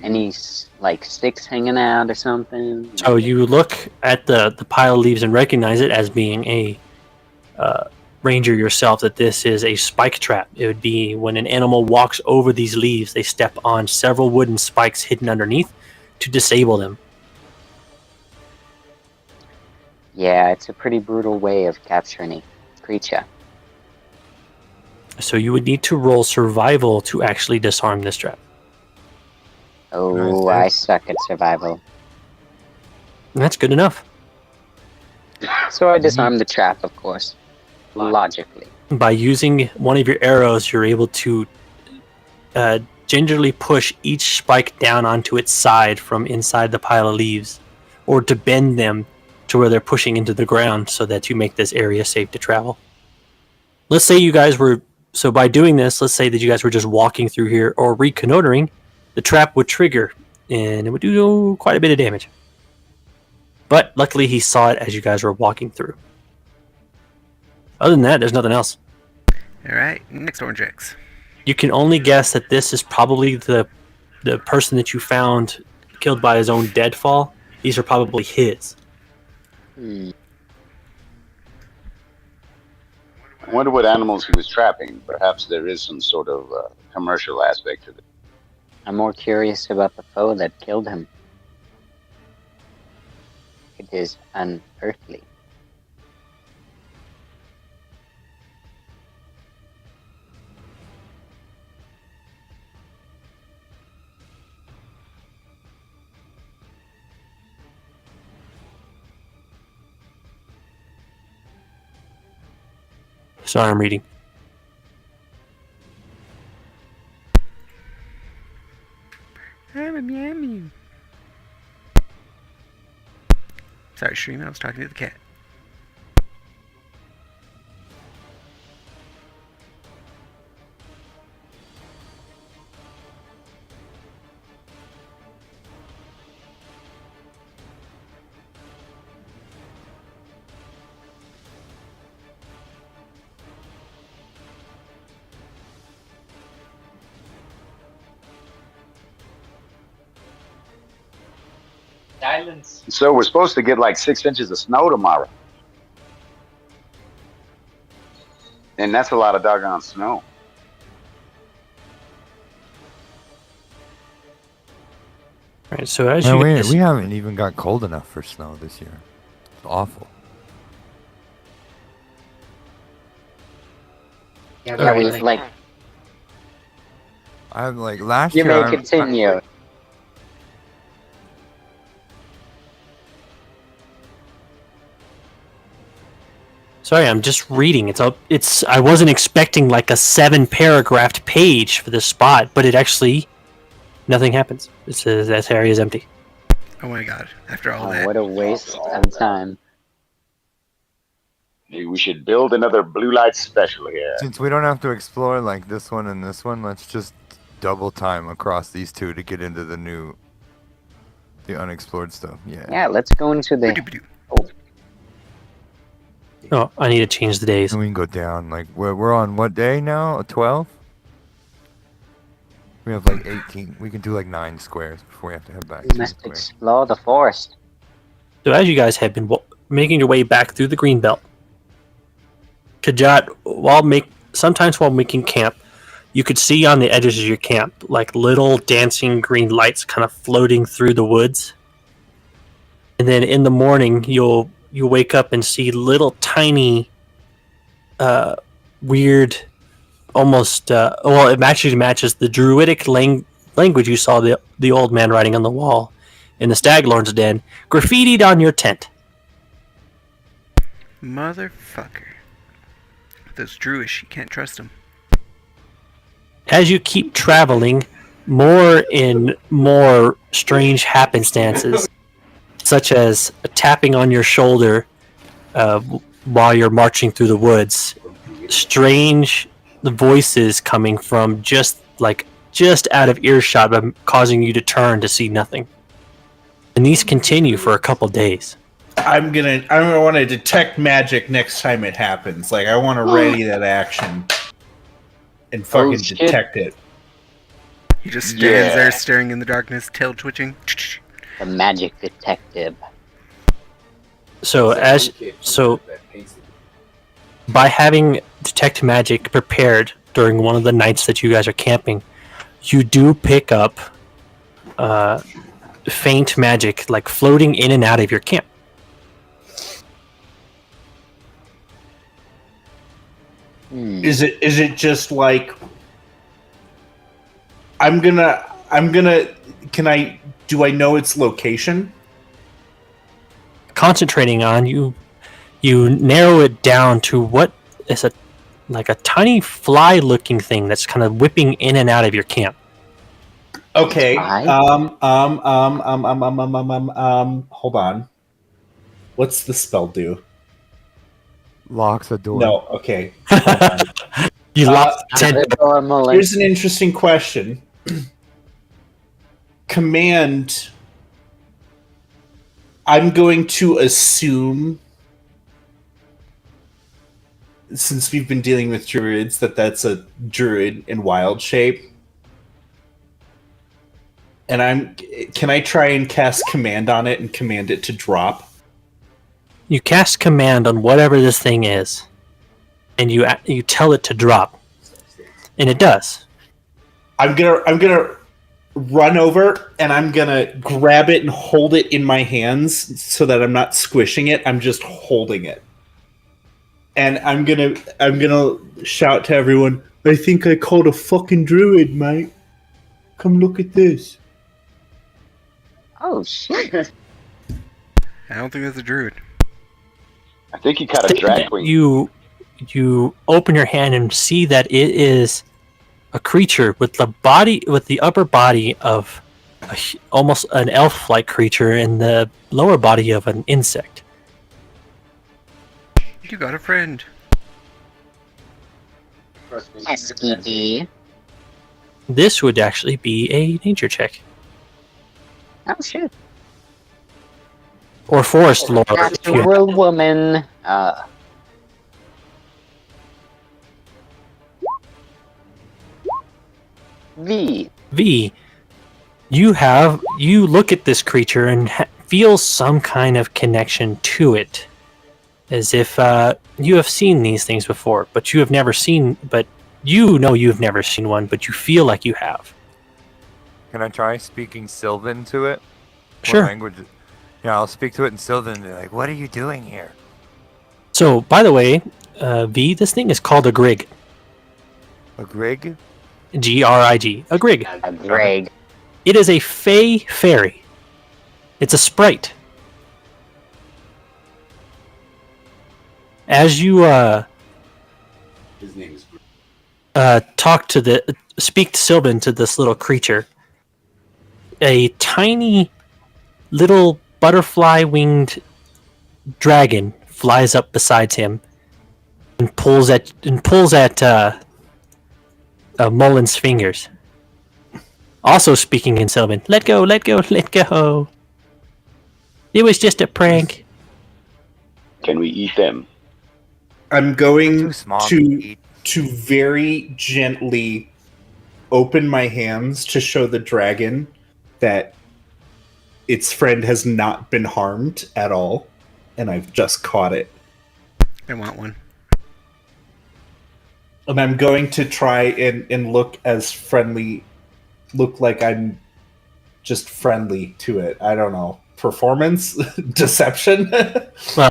any sticks hanging out or something? So you look at the pile of leaves and recognize it as being a ranger yourself, that this is a spike trap. It would be when an animal walks over these leaves, they step on several wooden spikes hidden underneath to disable them. Yeah, it's a pretty brutal way of capturing a creature. So you would need to roll survival to actually disarm this trap. Oh, I suck at survival. And that's good enough. So I disarm the trap, of course. Logically. By using one of your arrows, you're able to gingerly push each spike down onto its side from inside the pile of leaves, or to bend them to where they're pushing into the ground so that you make this area safe to travel. Let's say you guys were, so by doing this, let's say that you guys were just walking through here or reconnoitering, the trap would trigger and it would do quite a bit of damage. But luckily he saw it as you guys were walking through. Other than that, there's nothing else. Alright, next Orange X. You can only guess that this is probably the person that you found killed by his own deadfall. These are probably his. Hmm. I wonder what animals he was trapping. Perhaps there is some sort of commercial aspect to it. I'm more curious about the foe that killed him. It is unearthly. Sorry, I'm reading. Sorry, stream, I was talking to the cat. Silence. So we're supposed to get like 6 inches of snow tomorrow. And that's a lot of doggone snow. Right, so as Man, you guys, we haven't even got cold enough for snow this year. It's awful. Yeah, Yeah, Alright, we like. I'm like last You year. may continue. sorry, I'm just reading. It's. I wasn't expecting like a 7-paragraph page for this spot, but it actually nothing happens. It says that area is empty. Oh my god! After all Oh, that, what a waste of time. Maybe we should build another blue light special here. Since we don't have to explore like this one and this one, let's just double time across these two to get into the unexplored stuff. Yeah. Yeah, let's go into the. Ba-doo-ba-doo. Oh, I need to change the days. And we can go down. Like we're on what day now? 12. We have like 18. We can do like 9 squares before we have to head back. We to the must square. explore the forest. So as you guys have been making your way back through the green belt, Kajat, sometimes while making camp, you could see on the edges of your camp like little dancing green lights kind of floating through the woods. And then in the morning, you wake up and see little tiny, weird, almost it actually matches the druidic language you saw the old man writing on the wall in the Staglorn's den, graffitied on your tent. motherfucker. Those Druish, you can't trust them. As you keep traveling, more strange happenstances, such as a tapping on your shoulder while you're marching through the woods, strange voices coming from just out of earshot, but causing you to turn to see nothing. And these continue for a couple days. I'm gonna want to detect magic next time it happens. Like I want to ready that action and fucking shit. detect it. He just stands Yeah. there staring in the darkness, tail twitching. The magic detective. So by having detect magic prepared during one of the nights that you guys are camping, you do pick up faint magic like floating in and out of your camp. Is it just like I'm gonna do I know its location? Concentrating on you narrow it down to what is a tiny fly looking thing that's kind of whipping in and out of your camp. Okay. Fly? Hold on. What's the spell do? Locks a door. No, okay. Hold on. You lost Normal. Here's an interesting question. Command. I'm going to assume, since we've been dealing with druids, that's a druid in wild shape. And can I try and cast command on it and command it to drop? You cast command on whatever this thing is, and you tell it to drop, and it does. I'm gonna run over and I'm gonna grab it and hold it in my hands so that I'm not squishing it. I'm just holding it, and I'm gonna shout to everyone. I think I called a fucking druid, mate. Come look at this. Oh shit! I don't think that's a druid. I think he caught a drag queen. You open your hand and see that it is a creature with the upper body of almost an elf-like creature and the lower body of an insect. You got a friend. SKD. This would actually be a nature check Oh shit! or forest lore. If you, Natural woman. V. V, you look at this creature and feels some kind of connection to it, as if you have seen these things before, but you have never seen. But you know you've never seen one, but you feel like you have. Can I try speaking Sylvan to it? Sure. What language? Yeah, I'll speak to it in Sylvan and be like, what are you doing here? So, by the way, V, this thing is called a Grig. A Grig? Grig. A Grig. A Greg. It is a fey fairy. It's a sprite. As you His name is speak to Sylvan, to this little creature, a tiny little butterfly winged dragon flies up beside him and pulls at Mullen's fingers. Also speaking in Sylvan, let go, let go, let go. It was just a prank. Can we eat them? I'm going Too small to to eat. very gently open my hands to show the dragon that its friend has not been harmed at all, and I've just caught it. I want one. And I'm going to try and look as friendly, look like I'm just friendly to it. I don't know. Performance? Deception? Well,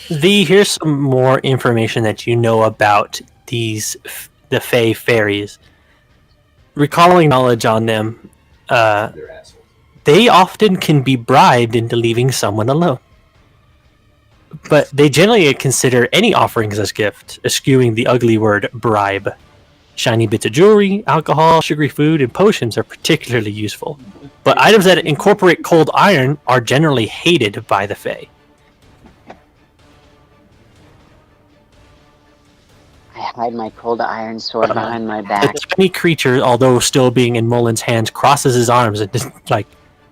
V, here's some more information that you know about the Fey fairies. Recalling knowledge on them, They're assholes. they often can be bribed into leaving someone alone. But they generally consider any offerings as gift, eschewing the ugly word bribe. Shiny bits of jewelry, alcohol, sugary food, and potions are particularly useful. But items that incorporate cold iron are generally hated by the Fae. I hide my cold iron sword behind my back. The tiny creature, although still being in Mullen's hands, crosses his arms and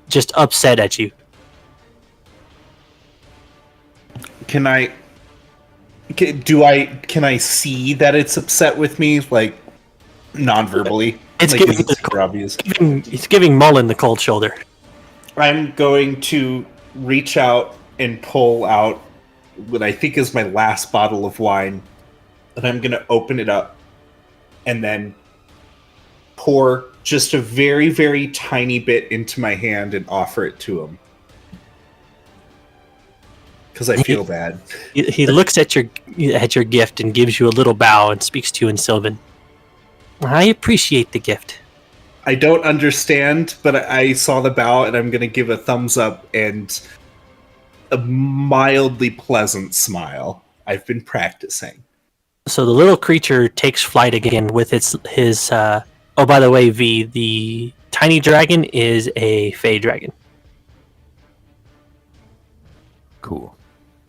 just upset at you. Can I see that it's upset with me, like non-verbally? It's like, giving is it super obvious? It's giving Mullen the cold shoulder. I'm going to reach out and pull out what I think is my last bottle of wine, and I'm going to open it up and then pour just a very, very tiny bit into my hand and offer it to him. Because I feel bad. He looks at your gift and gives you a little bow and speaks to you in Sylvan. I appreciate the gift. I don't understand, but I saw the bow, and I'm going to give a thumbs up and a mildly pleasant smile. I've been practicing. So the little creature takes flight again with his. Oh, by the way, V, the tiny dragon is a Fey dragon. Cool.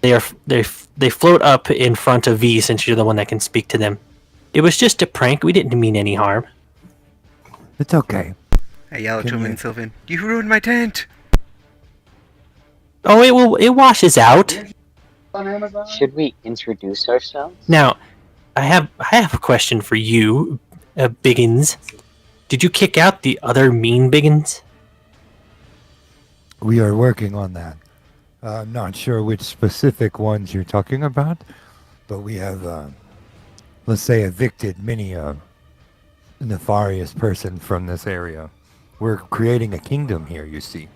They float up in front of V since you're the one that can speak to them. It was just a prank. We didn't mean any harm. It's okay. I yell at Can him you- and Sylvan. You ruined my tent! Oh, it washes out. Should we introduce ourselves? Now, I have a question for you, Biggins. Did you kick out the other mean Biggins? We are working on that. I'm not sure which specific ones you're talking about, but we have, let's say, evicted many a nefarious person from this area. We're creating a kingdom here, you see.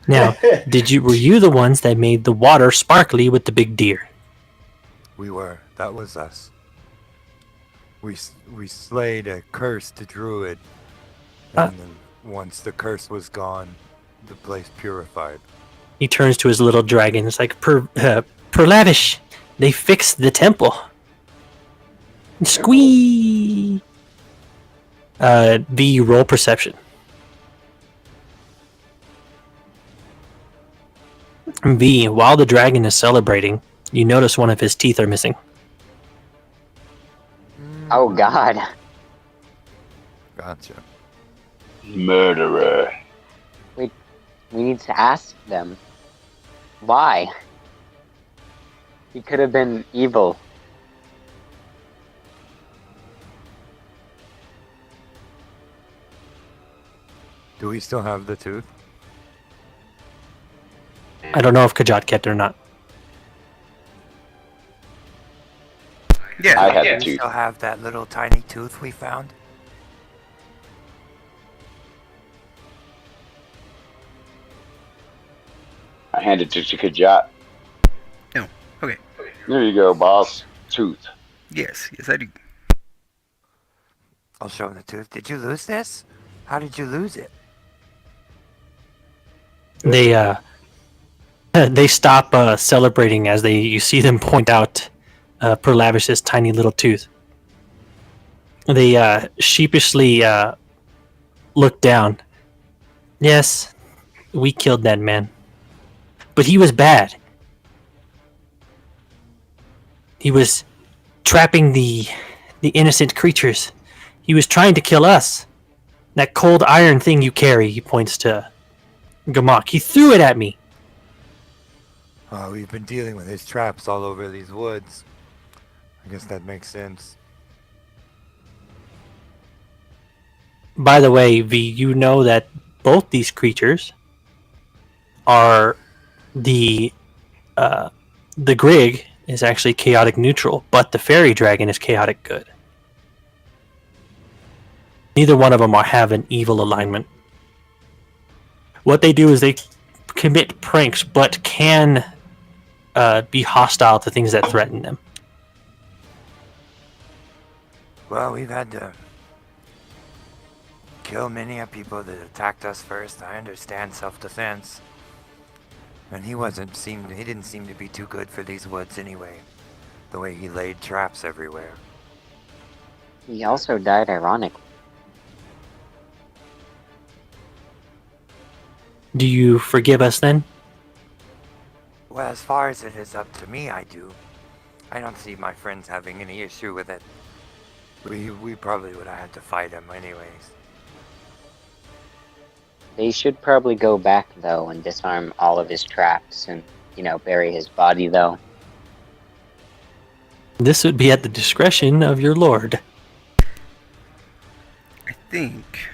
Now, were you the ones that made the water sparkly with the big deer? We were. That was us. We slayed a cursed druid, and then once the curse was gone, the place purified. He turns to his little dragon. It's like, Perlavish, they fixed the temple. Squee! V, roll perception. V, while the dragon is celebrating, you notice one of his teeth are missing. Oh God. Gotcha. Murderer. We need to ask them. Why? He could have been evil. Do we still have the tooth? I don't know if Kajat kept it or not. Yeah. I had Do the we tooth. still have that little tiny tooth we found? I handed it to Kajat. No. Okay. There you go, boss. Tooth. Yes. Yes, I do. I'll show him the tooth. Did you lose this? How did you lose it? They stop celebrating as you see them point out Perlavish's tiny little tooth. They sheepishly look down. Yes, we killed that man, but he was bad. He was trapping the innocent creatures. He was trying to kill us. That cold iron thing you carry, he points to Gamak. He threw it at me. We've been dealing with his traps all over these woods. I guess that makes sense. By the way, V, you know that both these creatures are the Grig is actually chaotic neutral, but the fairy dragon is chaotic good. Neither one of them have an evil alignment. What they do is they commit pranks, but can be hostile to things that threaten them. Well, we've had to kill many of people that attacked us first. I understand self-defense. And he didn't seem to be too good for these woods anyway. The way he laid traps everywhere. He also died ironically. Do you forgive us then? Well, as far as it is up to me, I do. I don't see my friends having any issue with it. We probably would have had to fight him anyways. They should probably go back, though, and disarm all of his traps and, bury his body, though. This would be at the discretion of your lord. I think.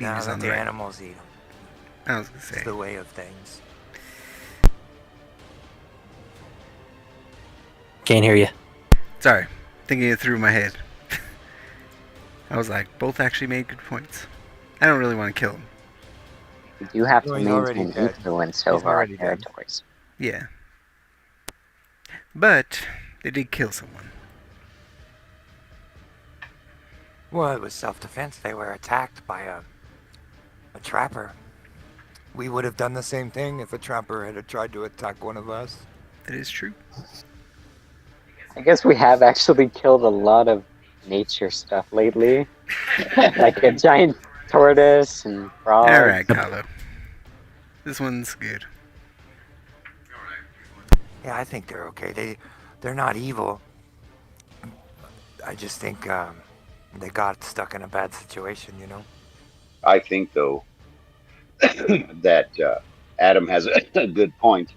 Now Beaver's let on the the right. animals eat them. I was gonna It's say. the way of things. Can't hear you. Sorry, thinking it through my head. I was like, both actually made good points. I don't really want to kill him. We do have No, to he's already maintain dead. influence He's over our already dead. territories. Yeah. But they did kill someone. Well, it was self-defense. They were attacked by a trapper. We would have done the same thing if a trapper had tried to attack one of us. That is true. I guess we have actually killed a lot of nature stuff lately. Like a giant tortoise and frogs. Alright, Kahlo. This one's good. Yeah, I think they're okay. They're not evil. I just think they got stuck in a bad situation, I think, though, that Adam has a good point.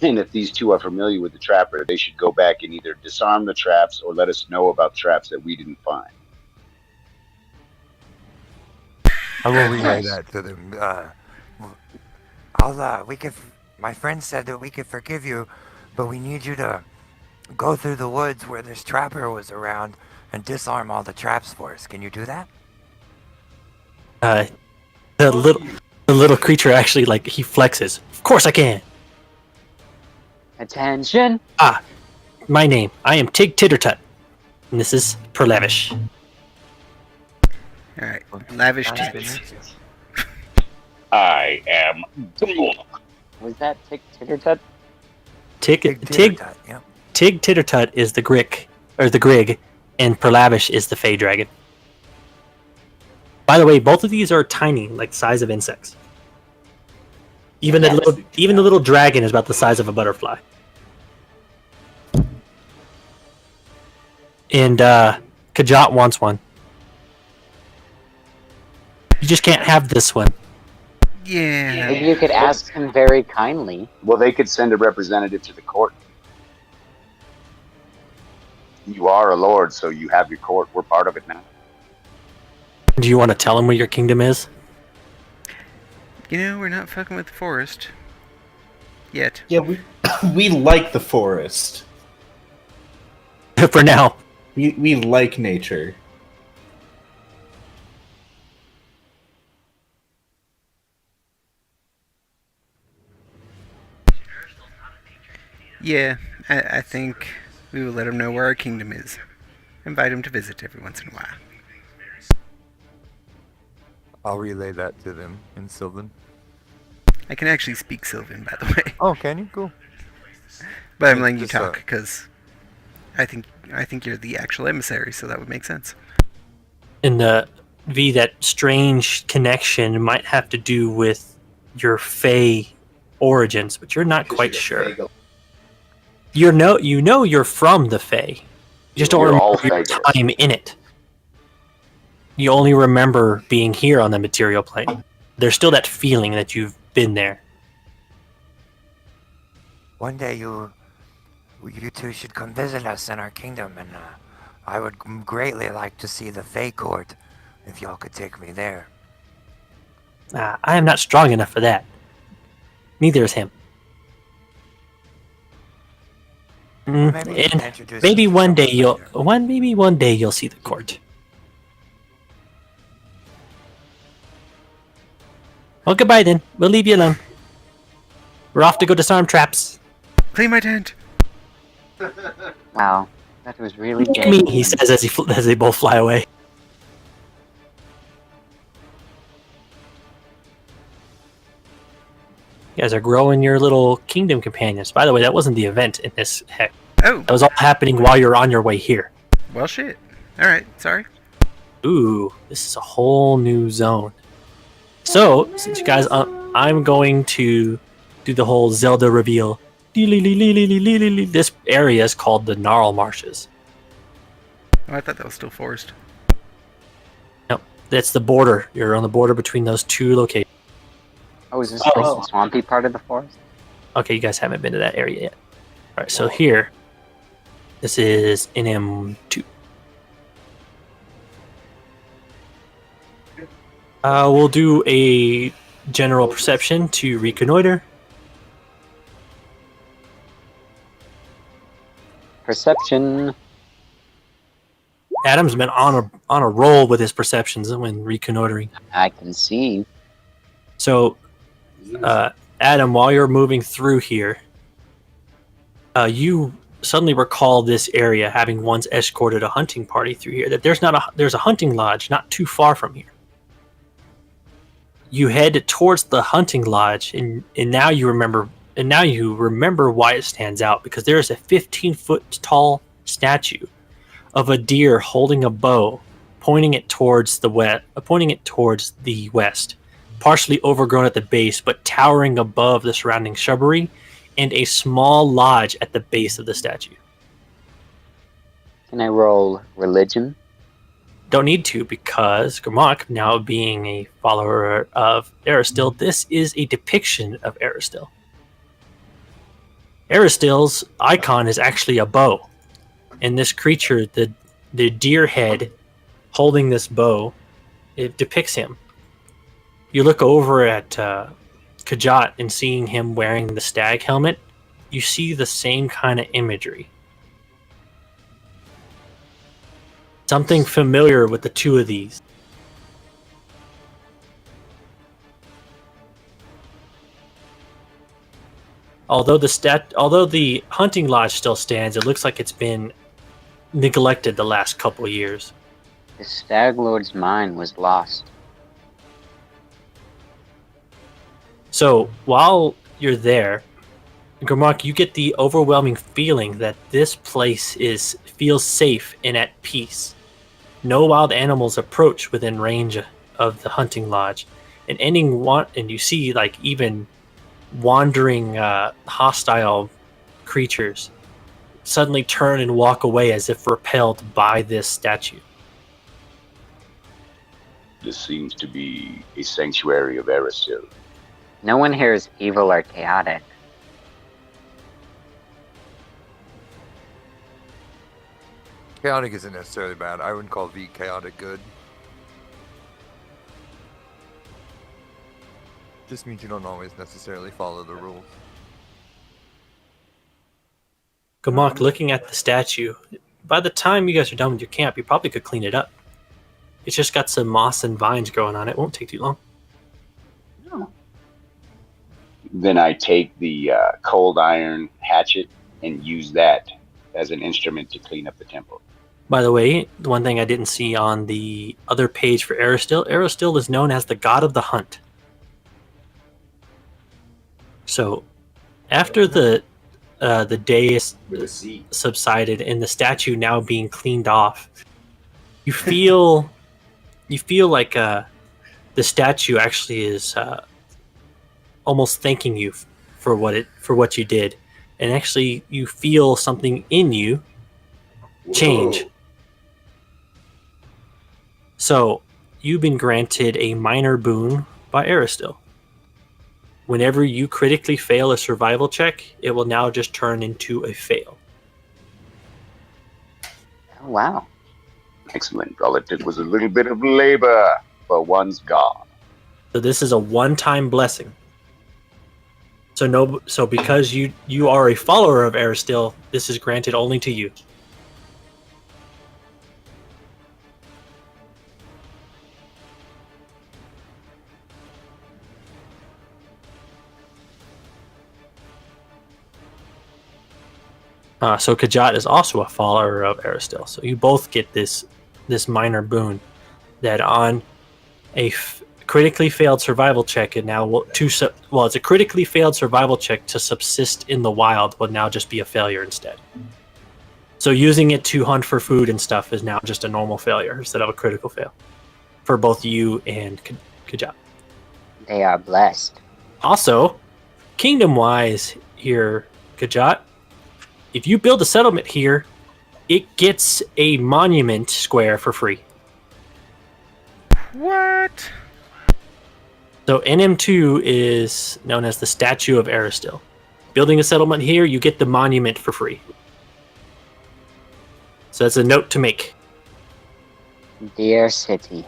And if these two are familiar with the trapper, they should go back and either disarm the traps or let us know about traps that we didn't find. I will relay that to them. My friend said that we could forgive you, but we need you to go through the woods where this trapper was around and disarm all the traps for us. Can you do that? The little creature actually he flexes. Of course I can. Attention! My name. I am Tig Tittertut. And this is Perlavish. Alright. Lavish Nice to tits. meet you. I am. Was that Tick Tittertut? Tig Tittertut, yeah. Tig Tittertut is the Grig, and Perlavish is the Fey Dragon. By the way, both of these are tiny, like the size of insects. Even the little dragon is about the size of a butterfly. And Kajat wants one. You just can't have this one. Yeah. Maybe you could ask him very kindly. Well, they could send a representative to the court. You are a lord, so you have your court. We're part of it now. Do you want to tell him where your kingdom is? You know, we're not fucking with the forest. Yet. Yeah, we like the forest. For now. We like nature. Yeah, I think we will let him know where our kingdom is. Invite him to visit every once in a while. I'll relay that to them in Sylvan. I can actually speak Sylvan, by the way. Oh, can you? Cool. But I'm Yeah, letting you just, talk because I think you're the actual emissary, so that would make sense. And V, that strange connection might have to do with your Fey origins, but you're not quite sure. You know you're from the Fey. You just don't We're all remember your Faggots. time in it. You only remember being here on the material plane. There's still that feeling that you've been there. One day you two should come visit us in our kingdom, and I would greatly like to see the Fey Court, if y'all could take me there. I am not strong enough for that. Neither is him. Maybe you can And introduce maybe us to one day someone later. you'll see the court. Well, goodbye then. We'll leave you alone. We're off to go disarm traps. Clean my tent! Wow, that was really Take gay. me, he says as they both fly away. You guys are growing your little kingdom companions. By the way, that wasn't the event in this heck. Oh, That was all happening while you're on your way here. well shit. Alright, sorry. Ooh, this is a whole new zone. So, since you guys, I'm going to do the whole Zelda reveal. This area is called the Gnarl Marshes. Oh, I thought that was still forest. No, that's the border. You're on the border between those two locations. Oh, is this like the swampy part of the forest? Okay, you guys haven't been to that area yet. Alright, so here, this is NM2. We'll do a general perception to reconnoiter. Perception. Adam's been on a roll with his perceptions when reconnoitering. I can see. So, Adam, while you're moving through here, you suddenly recall this area having once escorted a hunting party through here. That there's a hunting lodge not too far from here. You head towards the hunting lodge, and now you remember why it stands out, because there is a 15-foot tall statue of a deer holding a bow, pointing it towards the west, partially overgrown at the base, but towering above the surrounding shrubbery, and a small lodge at the base of the statue. Can I roll religion? Don't need to, because Gurmok, now being a follower of Aristil, this is a depiction of Aristil. Aristil's icon is actually a bow, and this creature, the deer head holding this bow, it depicts him. You look over at Kajat and seeing him wearing the stag helmet, you see the same kind of imagery. Something familiar with the two of these. Although the hunting lodge still stands, it looks like it's been neglected the last couple of years. The Stag Lord's mine was lost. So while you're there, Gurmok, you get the overwhelming feeling that this place feels safe and at peace. No wild animals approach within range of the hunting lodge, and you see like even wandering hostile creatures suddenly turn and walk away as if repelled by this statue. This seems to be a sanctuary of Aristil. No one here is evil or chaotic. Chaotic isn't necessarily bad. I wouldn't call V chaotic good. Just means you don't always necessarily follow the rules. Gamak, looking at the statue, by the time you guys are done with your camp, you probably could clean it up. It's just got some moss and vines growing on it. It won't take too long. Then I take the cold iron hatchet and use that as an instrument to clean up the temple. By the way, the one thing I didn't see on the other page for Aristil is known as the god of the hunt. So, after the day is With a C. subsided and the statue now being cleaned off, you feel like the statue actually is almost thanking you for what you did, and actually you feel something in you change. Whoa. So you've been granted a minor boon by Aristil. Whenever you critically fail a survival check, it will now just turn into a fail. Oh, wow. Excellent. All it took was a little bit of labor, but one's gone. So this is a one-time blessing. So because you are a follower of Aristil, this is granted only to you. So Kajat is also a follower of Aristil. So you both get this minor boon that on a critically failed survival check, and now it's a critically failed survival check to subsist in the wild will now just be a failure instead. So using it to hunt for food and stuff is now just a normal failure instead of a critical fail for both you and Kajat. They are blessed. Also, kingdom-wise here, Kajat, if you build a settlement here, it gets a monument square for free. What? So NM2 is known as the Statue of Aristil. Building a settlement here, you get the monument for free. So that's a note to make. Dear city.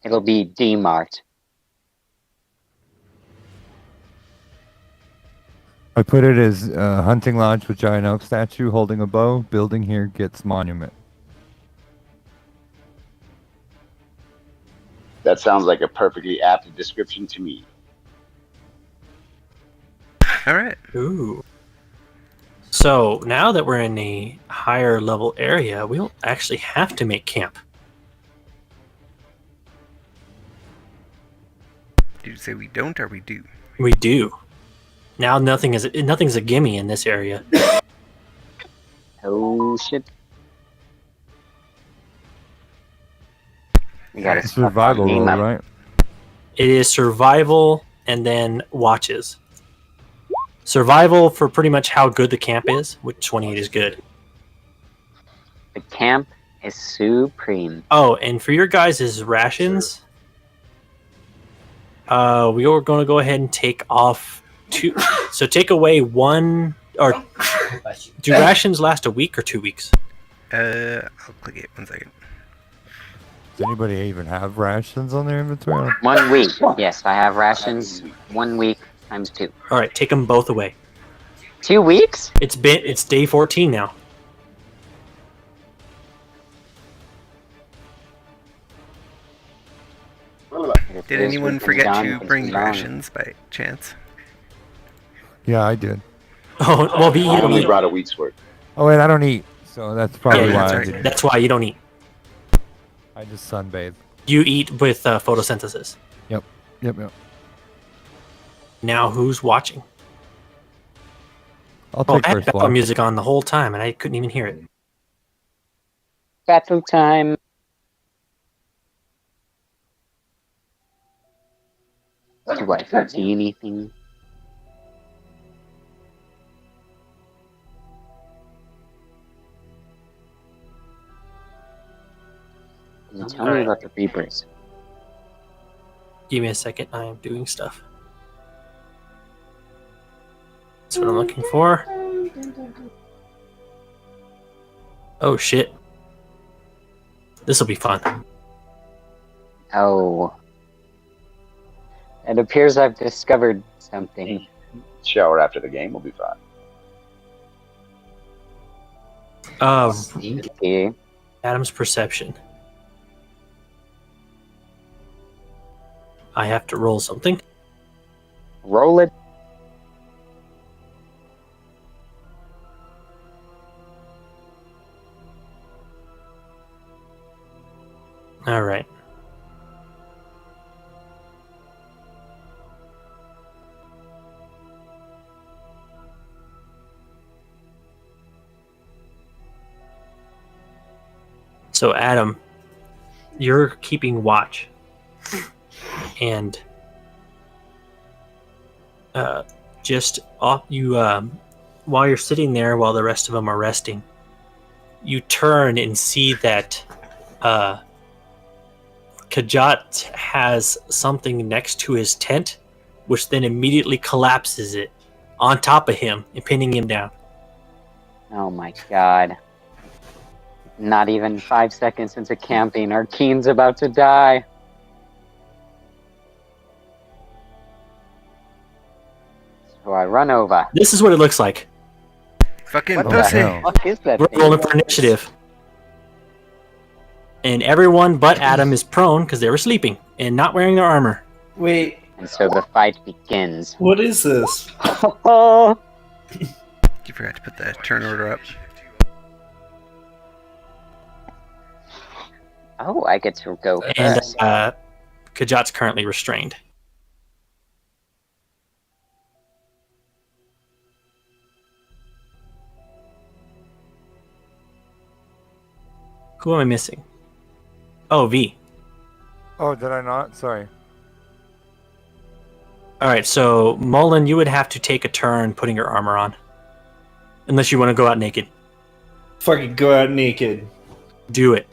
It'll be D-Mart. I put it as hunting lodge with giant oak statue holding a bow. Building here gets monument. That sounds like a perfectly apt description to me. All right. Ooh. So now that we're in a higher level area, we don't actually have to make camp. Did you say we don't or we do? We do. Now nothing's a gimme in this area. Oh shit. We gotta It's step our survival game roll, up. right? It is survival and then watches. Survival for pretty much how good the camp is, which 28 is good. The camp is supreme. Oh, and for your guys' rations, we are going to go ahead and take off 2. So take away 1, or do rations last a week or 2 weeks? I'll click it. 1 second. Does anybody even have rations on their inventory? 1 week. Yes, I have rations. 1 week times 2. All right, take them both away. 2 weeks? It's day 14 now. Did anyone forget to bring rations by chance? Yeah, I did. Oh, well, you I don't only eat. brought a week's worth. Oh wait, I don't eat, so that's probably Yeah, why that's I right. didn't. That's why you don't eat. I just sunbathe. You eat with photosynthesis. Yep. Now who's watching? I'll Oh, take I had first background watch. music on the whole time, and I couldn't even hear it. Battle time. Do I see anything? Can you tell me Alright. about the Reapers? Give me a second. I am doing stuff. That's what I'm looking for. Oh shit. This will be fun. Oh. It appears I've discovered something. Shower after the game will be fine. Sneaky. Adam's perception. I have to roll something. Roll it. All right. So, Adam, you're keeping watch. And just off you, while you're sitting there while the rest of them are resting, you turn and see that Kajat has something next to his tent, which then immediately collapses it on top of him and pinning him down. Oh my god. Not even 5 seconds into camping, our Keen's about to die. So I run over. This is what it looks like. Fucking What pussy. the fuck is that We're thing? rolling for initiative. And everyone but Adam is prone because they were sleeping and not wearing their armor. Wait, And so the fight begins. what is this? Oh, You forgot to put the turn order up. I get to go And first. Kajat's currently restrained. Who am I missing? Oh, V. Oh, did I not? Sorry. Alright, so Mullen, you would have to take a turn putting your armor on. Unless you want to go out naked. Fucking go out naked. Do it.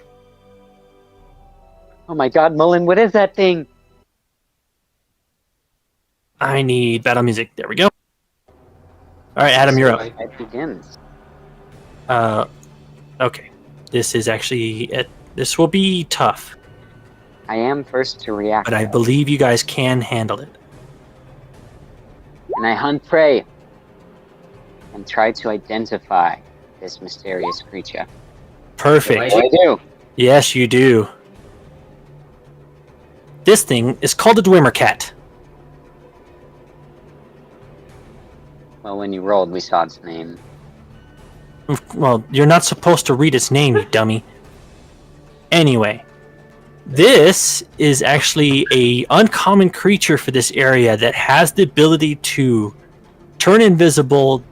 Oh my god, Mullen, what is that thing? I need battle music. There we go. Alright, Adam, you're up. It begins. Okay. This is actually... this will be tough. I am first to react. But I believe you guys can handle it. And I hunt prey. And try to identify this mysterious creature. Perfect. I do. Yes, you do. This thing is called a Dwemer cat. Well, when you rolled, we saw its name. Well, you're not supposed to read its name, you dummy. Anyway, this is actually a uncommon creature for this area that has the ability to turn invisible,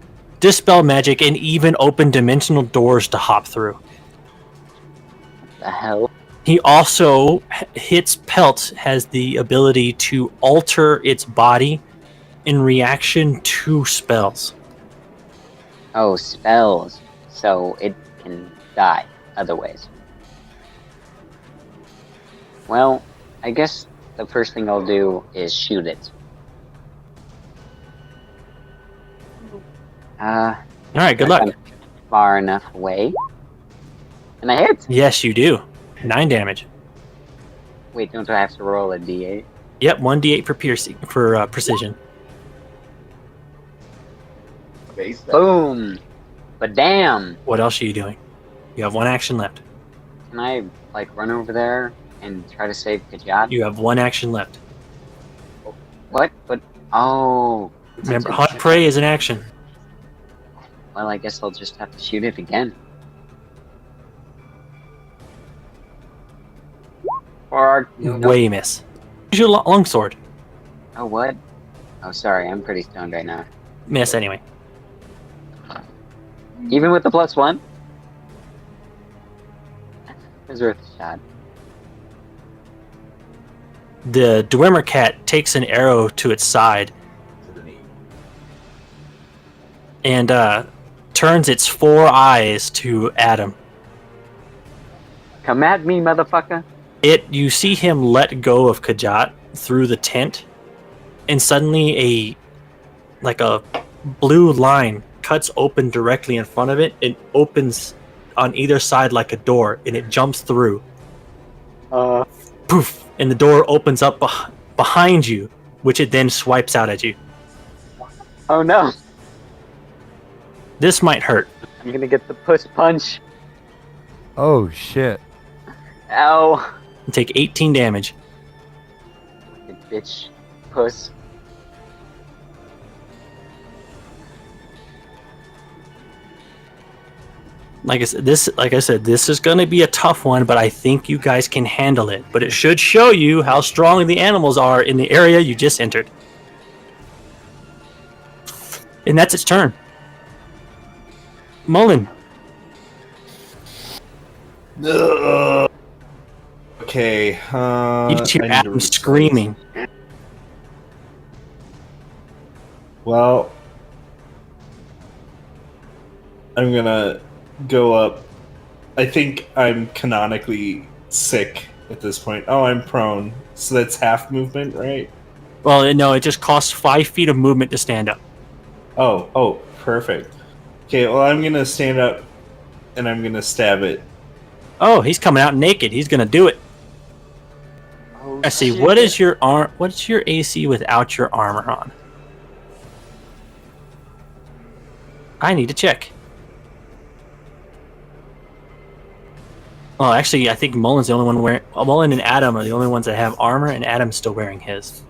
dispel magic, and even open dimensional doors to hop through. What the hell? He also, its pelt has the ability to alter its body in reaction to spells. Oh, spells. So it can die other ways. Well, I guess the first thing I'll do is shoot it. Alright, good luck. I'm far enough away. And I hit! Yes, you do. 9 damage. Wait, don't I have to roll a d8? Yep, 1d8 for piercing, for precision. Base that. Boom! But damn! What else are you doing? You have 1 action left. Can I, run over there and try to save Kajat? You have 1 action left. What? But, oh... Remember, hunt prey is an action. Well, I guess I'll just have to shoot it again. Or... Way miss. Use your longsword. Oh, what? Oh, sorry, I'm pretty stoned right now. Miss anyway. Even with the +1? It was worth a shot. The Dwemer cat takes an arrow to its side and turns its 4 eyes to Adam. Come at me, motherfucker! You see him let go of Kajat through the tent, and suddenly a blue line cuts open directly in front of it. It opens on either side like a door, and it jumps through. poof, and the door opens up behind you, which it then swipes out at you. Oh no! This might hurt. I'm gonna get the push punch. Oh shit. Ow! You take 18 damage. The bitch. Puss. Like I said, this is going to be a tough one, but I think you guys can handle it. But it should show you how strong the animals are in the area you just entered. And that's its turn. Mullen. Okay. You I hear need to Adam replace. screaming. Well, I'm gonna go up. I think I'm canonically sick at this point. Oh, I'm prone. So that's half movement, right? Well, no, it just costs 5 feet of movement to stand up. Oh, perfect. Okay, well, I'm gonna stand up and I'm gonna stab it. Oh, he's coming out naked. He's going to do it. Oh, I see. shit. What is your What's your AC without your armor on? I need to check. Oh, actually, I think Mullen's the only one wearing. Mullen and Adam are the only ones that have armor, and Adam's still wearing his.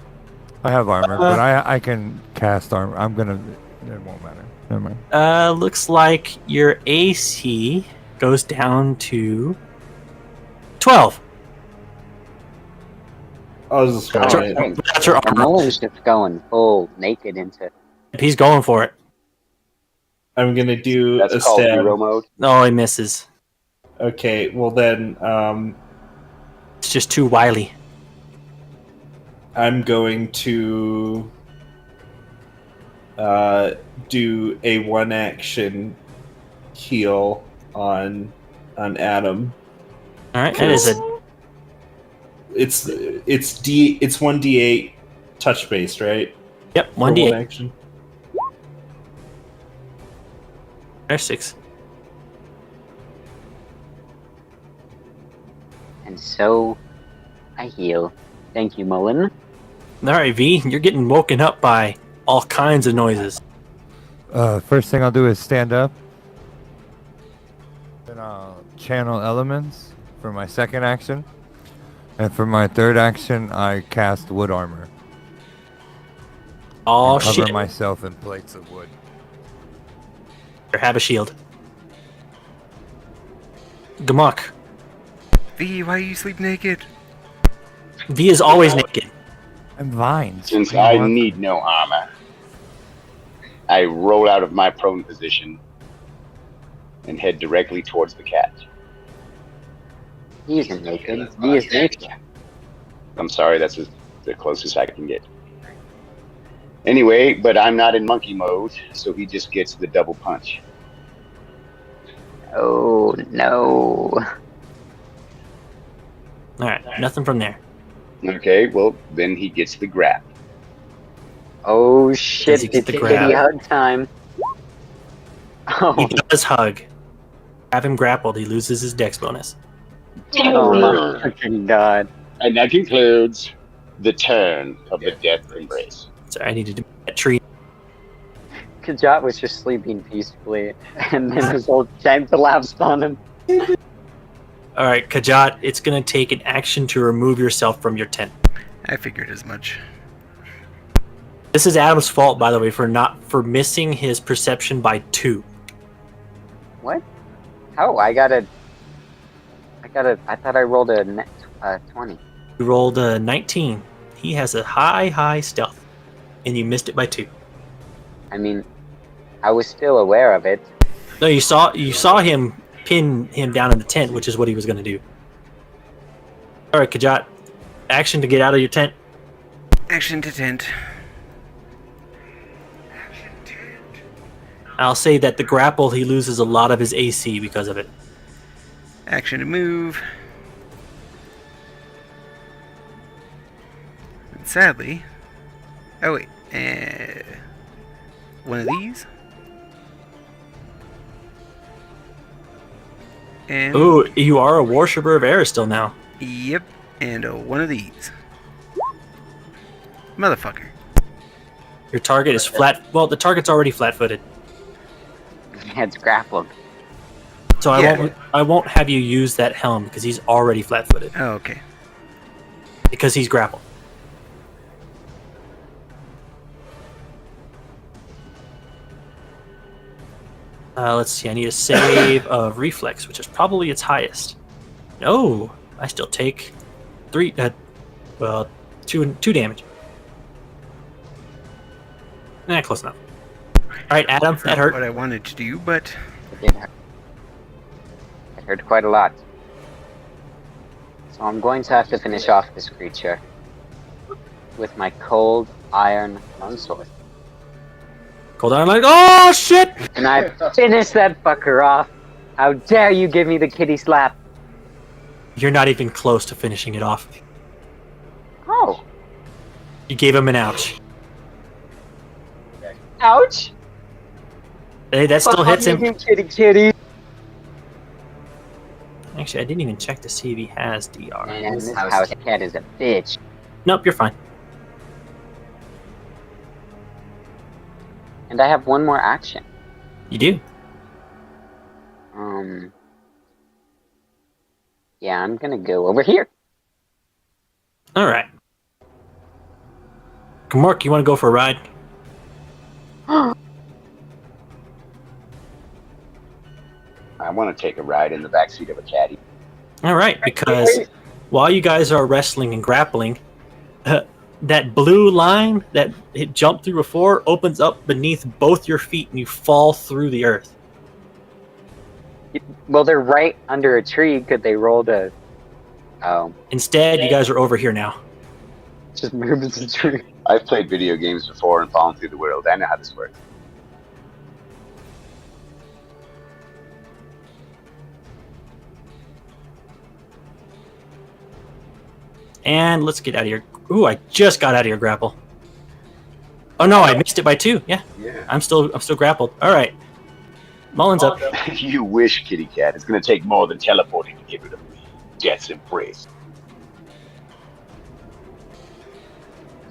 I have armor, but I can cast armor. I'm gonna. It won't matter. Never mind. Looks like your AC goes down to 12. I was just Oh, gonna. okay. That's your armor. Mullen's just going full naked into. He's going for it. I'm gonna do That's a called stab. hero mode. Oh, he misses. Okay, well then, It's just too wily. I'm going to do a one action heal on Adam. All right, that is a. It's 1d8 touch based, right? Yep, For 1d8. action. There's 6. And so, I heal. Thank you, Mullen. All right, V, you're getting woken up by all kinds of noises. First thing I'll do is stand up. Then I'll channel elements for my second action. And for my third action, I cast wood armor. Oh, Cover shit. myself in plates of wood. Have a shield. Gamok. V, why you sleep naked? V is always naked. I'm vines. Since You know I what? need no armor, I roll out of my prone position and head directly towards the cat. He isn't naked. He is naked. I'm sorry, that's the closest I can get. Anyway, but I'm not in monkey mode, so he just gets the double punch. Oh no. All right, nothing from there. Okay, well, then he gets the grab. Oh shit, Does he get it's the kitty grab? hug time. He Oh, does hug. Have him grappled, he loses his dex bonus. oh my fucking god. And that concludes the turn of the Death Embrace. Sorry, I needed to that tree. Kajat was just sleeping peacefully, and then this old giant collapsed on him. All right, Kajat, it's going to take an action to remove yourself from your tent. I figured as much. This is Adam's fault, by the way, for missing his perception by 2. What? How? I thought I rolled a net 20. You rolled a 19. He has a high stealth, and you missed it by 2. I mean, I was still aware of it. No, you saw him pin him down in the tent, which is what he was going to do. All right, Kajat, action to get out of your tent. Action to tent. I'll say that the grapple, he loses a lot of his AC because of it. Action to move. And sadly... Oh wait. One of these. And... Ooh, you are a worshiper of air still now. Yep. And one of these. Motherfucker. Your target is flat. Well, the target's already flat-footed, It's grappled. so Yeah. I won't have you use that helm because he's already flat-footed Oh, okay. because he's grappled. Let's see. I need a save of reflex, which is probably its highest. No, I still take 3. Two damage. Nah, close enough. All right, Adam, that hurt. What I wanted to do, but It did hurt. It hurt quite a lot. So I'm going to have to finish off this creature with my cold iron longsword. Cold Iron like, oh shit! And I finish that fucker off. How dare you give me the kitty slap? You're not even close to finishing it off. Oh, You gave him an ouch. ouch! Hey, that still hits him. Kitty. Actually, I didn't even check to see if he has DR. Man, this house cat is a bitch. Nope, you're fine. And I have one more action. You do. Yeah, I'm gonna go over here. All right. Mark, you want to go for a ride? I want to take a ride in the backseat of a caddy. All right, because while you guys are wrestling and grappling, that blue line that it jumped through before opens up beneath both your feet and you fall through the earth. Well, they're right under a tree. Could they roll to... Oh. Instead, you guys are over here now. Just move into the tree. I've played video games before and fallen through the world. I know how this works. And let's get out of here. Ooh, I just got out of your grapple. Oh no, I missed it by 2. Yeah, I'm still grappled. All right, Mullen's up. You wish, kitty cat. It's going to take more than teleporting to get rid of me. Death's embrace.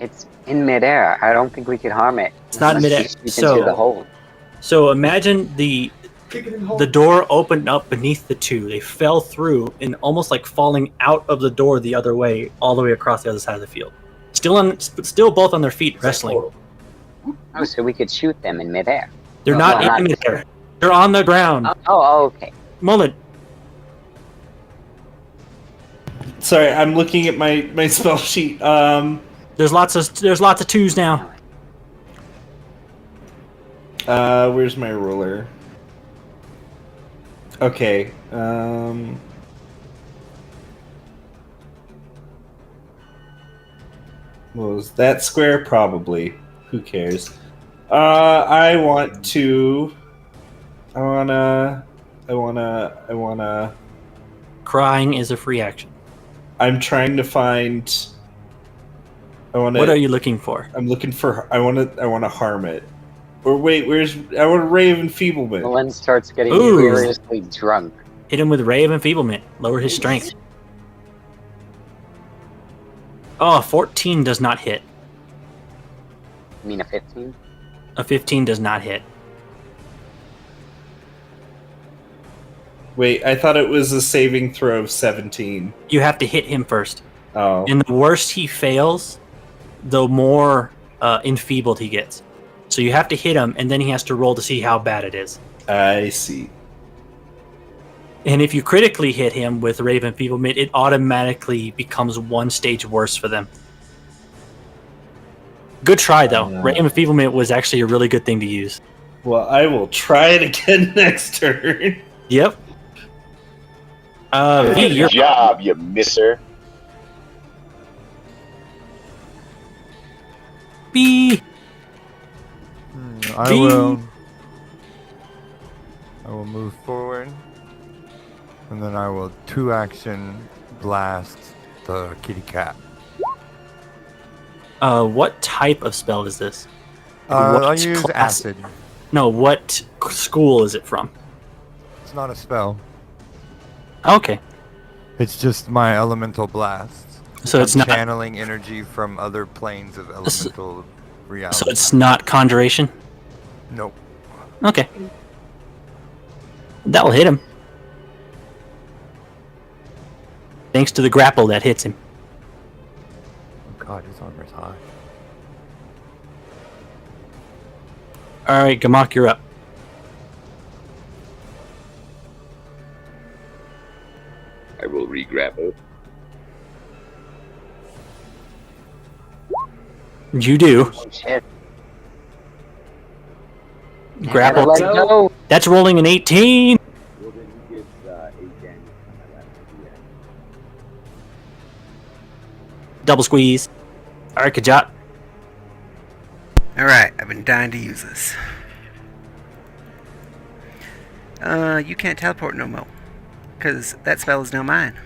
It's in midair. I don't think we could harm it. It's not midair. Into the hole. So imagine the door opened up beneath the 2. They fell through and almost like falling out of the door the other way, all the way across the other side of the field. Still both on their feet, wrestling. Oh, so we could shoot them in midair. They're not in midair. They're on the ground. Oh, okay. Mullen. Sorry, I'm looking at my spell sheet. There's lots of 2s now. Where's my ruler? Okay. Was that square? Probably. Who cares? I wanna. Crying is a free action. I'm trying to find. What are you looking for? I'm looking for. I wanna harm it. Or wait, I want a ray of enfeeblement. Mullen starts getting Ooh. furiously drunk. Hit him with Ray of Enfeeblement. Lower his strength. Oh, 14 does not hit. You mean a 15? A 15 does not hit. Wait, I thought it was a saving throw of 17. You have to hit him first. Oh. And the worse he fails, the more enfeebled he gets. So you have to hit him, and then he has to roll to see how bad it is. I see. And if you critically hit him with Ray of Enfeeblement, it automatically becomes 1 stage worse for them. Good try, though. Ray of Enfeeblement was actually a really good thing to use. Well, I will try it again next turn. Yep. Good job, you misser. B. I will move forward, and then I will 2-action blast the kitty cat. What type of spell is this? I'll use acid. No, what school is it from? It's not a spell. Okay. It's just my elemental blast. So it's not. channeling energy from other planes of elemental reality. So it's not conjuration. Nope. Okay. That will hit him. Thanks to the grapple that hits him. Oh god, his armor's high. Alright, Gamak, you're up. I will re-grapple. You do. Oh, shit. Grapple. Let go. That's rolling an 18. Well, then he gets 8 damage on my left. Yeah. Double squeeze. Alright, Kajat. Alright, I've been dying to use this. You can't teleport no more. Because that spell is now mine.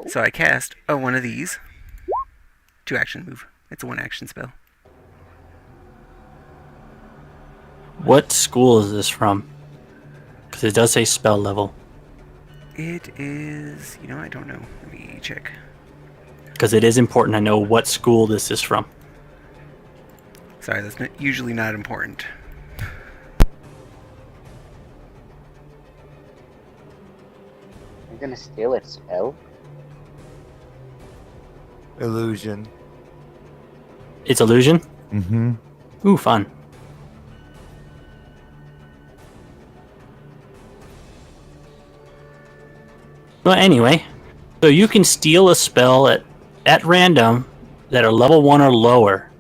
So I cast one of these. 2 action move. It's a 1 action spell. What school is this from? Because it does say spell level. It is... You know, I don't know. Let me check. Because it is important to know what school this is from. Sorry, that's usually not important. You're gonna steal its spell? Illusion. It's illusion? Mm-hmm. Ooh, fun. Well, anyway, so you can steal a spell at random that are level 1 or lower.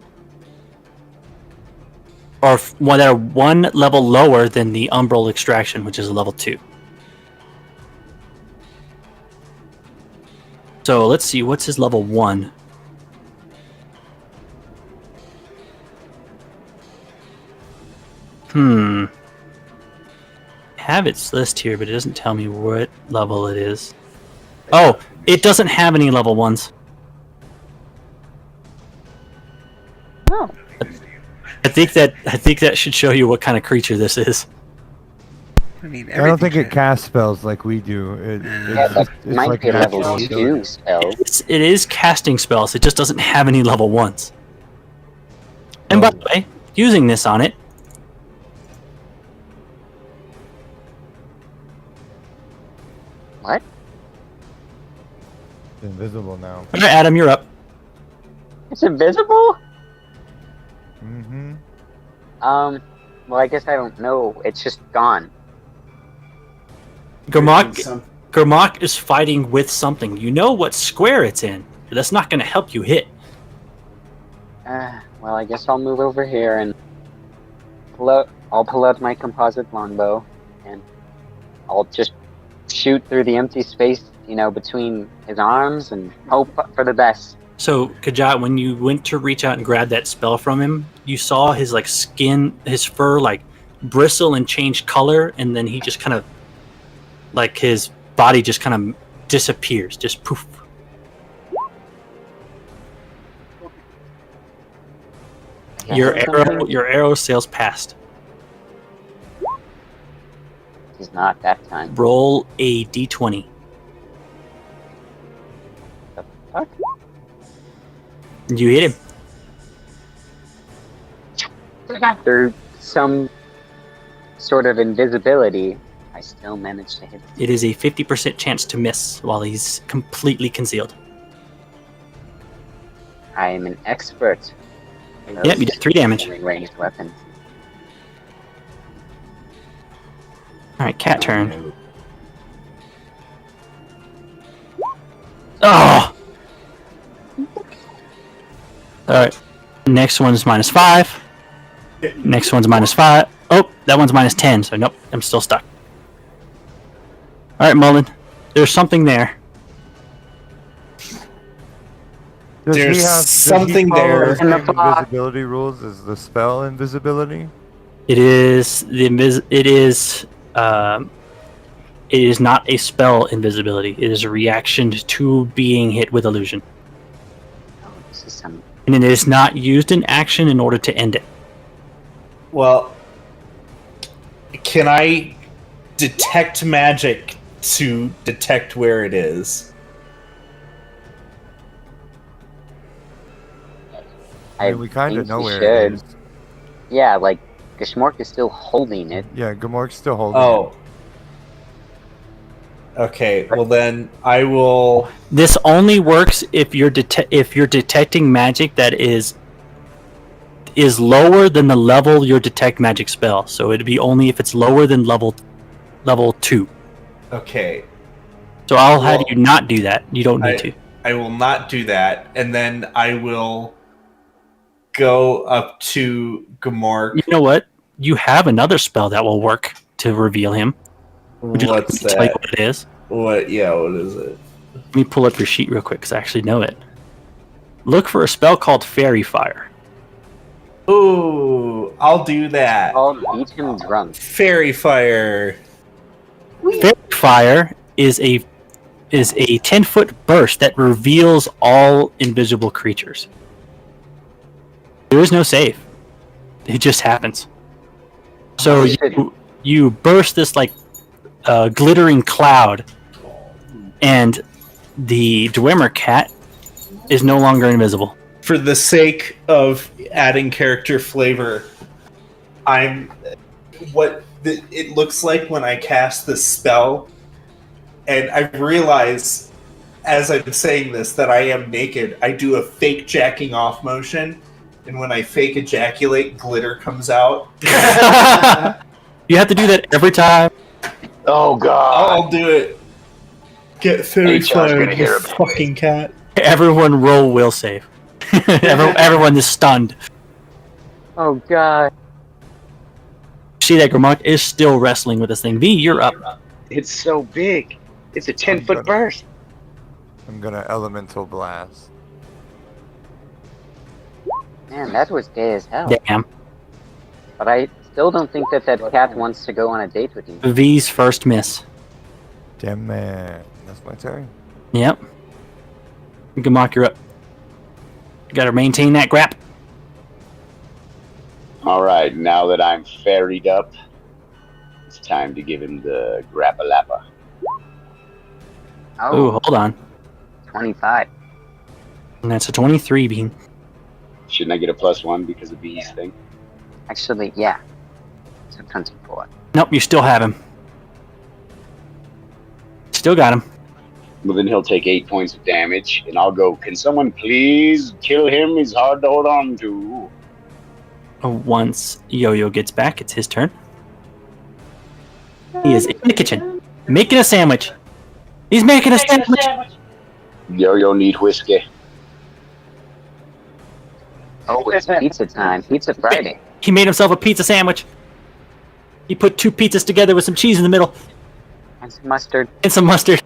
Or that are 1 level lower than the Umbral Extraction, which is a level 2. So let's see, what's his level 1? Have its list here, but it doesn't tell me what level it is. Oh, it doesn't have any level 1s. No. I think that should show you what kind of creature this is. I mean, I don't think it everything casts spells like we do. Yeah, but it might like be a level natural 2 spell. It is casting spells, it just doesn't have any level 1s. And by the way, using this on it, What? It's invisible now. alright, Adam, you're up. It's invisible? Mm-hmm. Well, I guess I don't know. It's just gone. Gurmak is fighting with something. You know what square it's in, but that's not going to help you hit. Well, I guess I'll move over here and I'll pull out my composite longbow and I'll just shoot through the empty space, between his arms and hope for the best. So, Kajat, when you went to reach out and grab that spell from him, you saw his skin, his fur bristle and change color, and then he just kind of his body just kind of disappears, just poof. Your arrow sails past. It's not that time. Roll a d20. The fuck? You hit him. Through some sort of invisibility, I still managed to hit him. It is a 50% chance to miss while he's completely concealed. I am an expert. Yep, you did 3 damage. Ranged weapons. Alright, cat turn. Oh! Alright. Next one's -5. Next one's -5. Oh, that one's -10, so nope, I'm still stuck. Alright, Mullen. There's something there. There's something there. The same invisibility rules as the spell invisibility? It is not a spell invisibility. It is a reaction to being hit with illusion. Oh, this is some. And it is not used in action in order to end it. Well, can I detect magic to detect where it is. I mean, we kind of think know we where should. it is. Yeah, like, Gishmork is still holding it. Yeah, Gamork's still holding it. Oh. Okay, well then I will. This only works if you're detecting magic that is lower than the level your detect magic spell. So it'd be only if it's lower than level 2. Okay. So I'll have you not do that. You don't need to. I will not do that, and then I will go up to Gamork. You know what? You have another spell that will work to reveal him. Would you like me What's to tell you that? what it is? What? Yeah, what is it? Let me pull up your sheet real quick because I actually know it. Look for a spell called Fairy Fire. Ooh, I'll do that. I'll beat him drunk. Fairy Fire. Fairy Fire is a 10-foot burst that reveals all invisible creatures. There is no save. It just happens. So you burst this like glittering cloud, and the Dwemer cat is no longer invisible. For the sake of adding character flavor, it looks like when I cast this spell, and I realize as I'm saying this that I am naked. I do a fake jacking off motion, and when I fake ejaculate, glitter comes out. You have to do that every time. Oh God! I'll do it. Get fairy fire, you fucking cat. Everyone roll will save. Everyone is stunned. Oh God! See that Grimmark is still wrestling with this thing. V, you're up. It's so big. It's a 10-foot burst. I'm gonna elemental blast. Man, that was gay as hell. Damn. But I still don't think that cat wants to go on a date with you. V's first miss. Damn man, that's my turn. Yep. Grimmark, you're up. You gotta maintain that grap. All right, now that I'm ferried up, it's time to give him the grappa-lappa. Oh, hold on. 25. And that's a 23, Bean. Shouldn't I get a +1 because of B's thing? Actually, yeah. It's a 24. Nope, you still have him. Still got him. Well, then he'll take 8 points of damage, and I'll go, can someone please kill him? He's hard to hold on to. Once Yo-Yo gets back, it's his turn. He is in the kitchen, making a sandwich. He's making a sandwich. Yo-Yo need whiskey. Oh, it's pizza time. Pizza Friday. He made himself a pizza sandwich. He put 2 pizzas together with some cheese in the middle. And some mustard. And some mustard.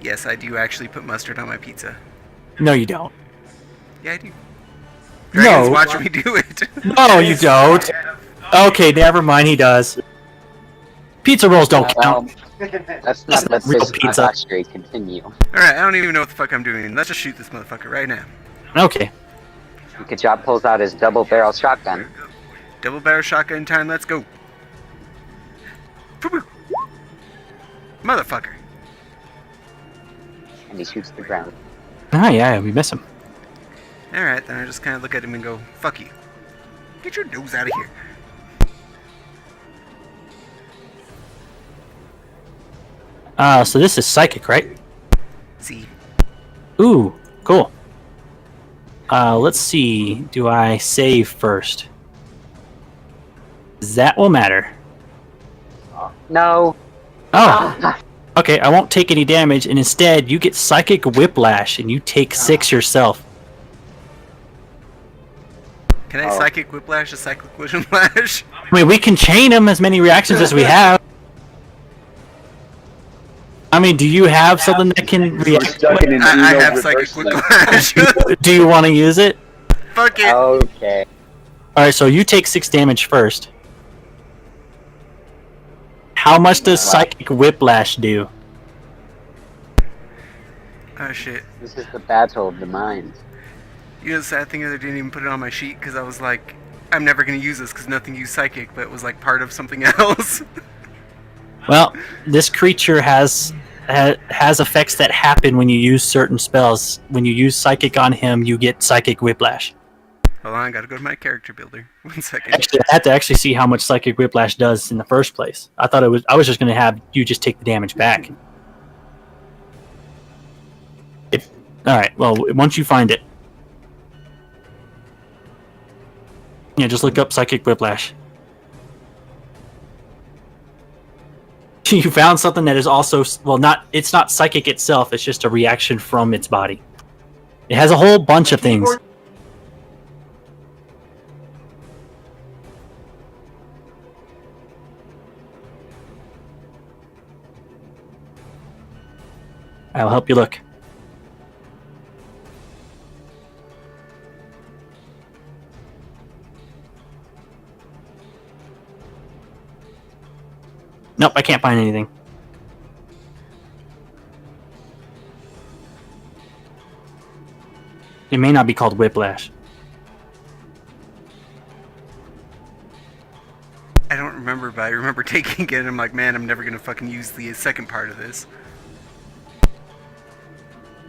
Yes, I do actually put mustard on my pizza. No, you don't. Yeah, I do. Dragon's No. watching me do it. No, you don't. Okay, never mind. He does. Pizza rolls don't count. Let's not let real this pizza. debauchery continue. Alright, I don't even know what the fuck I'm doing. Let's just shoot this motherfucker right now. Okay. Kajab pulls out his double-barrel shotgun. Double barrel shotgun time, let's go. Poo-poo. Motherfucker. And he shoots the ground. Ah, yeah, we miss him. Alright, then I just kind of look at him and go, fuck you. Get your nose out of here. So this is psychic, right? See. Ooh, cool. Let's see. Do I save first? That will matter. No. Oh. Okay, I won't take any damage, and instead you get psychic whiplash, and you take 6 yourself. Can I psychic whiplash a cyclic whiplash? I mean, we can chain them as many reactions as we have. I mean, do you have something that can react? I have psychic whiplash. Do you want to use it? Fuck it. Okay. Alright, so you take 6 damage first. How much does psychic whiplash do? Oh shit. This is the battle of the minds. You know the sad thing is I didn't even put it on my sheet because I was like, I'm never going to use this because nothing used psychic, but it was like part of something else. Well, this creature has effects that happen when you use certain spells. When you use psychic on him, you get psychic whiplash. Hold on, I gotta go to my character builder. 1 second. Actually, I had to actually see how much psychic whiplash does in the first place. I was just going to have you just take the damage back. All right. Well, once you find it, yeah, just look up psychic whiplash. You found something that is also it's not psychic itself. It's just a reaction from its body. It has a whole bunch of things. I'll help you look. Nope, I can't find anything. It may not be called whiplash. I don't remember, but I remember taking it and I'm like, man, I'm never gonna fucking use the second part of this.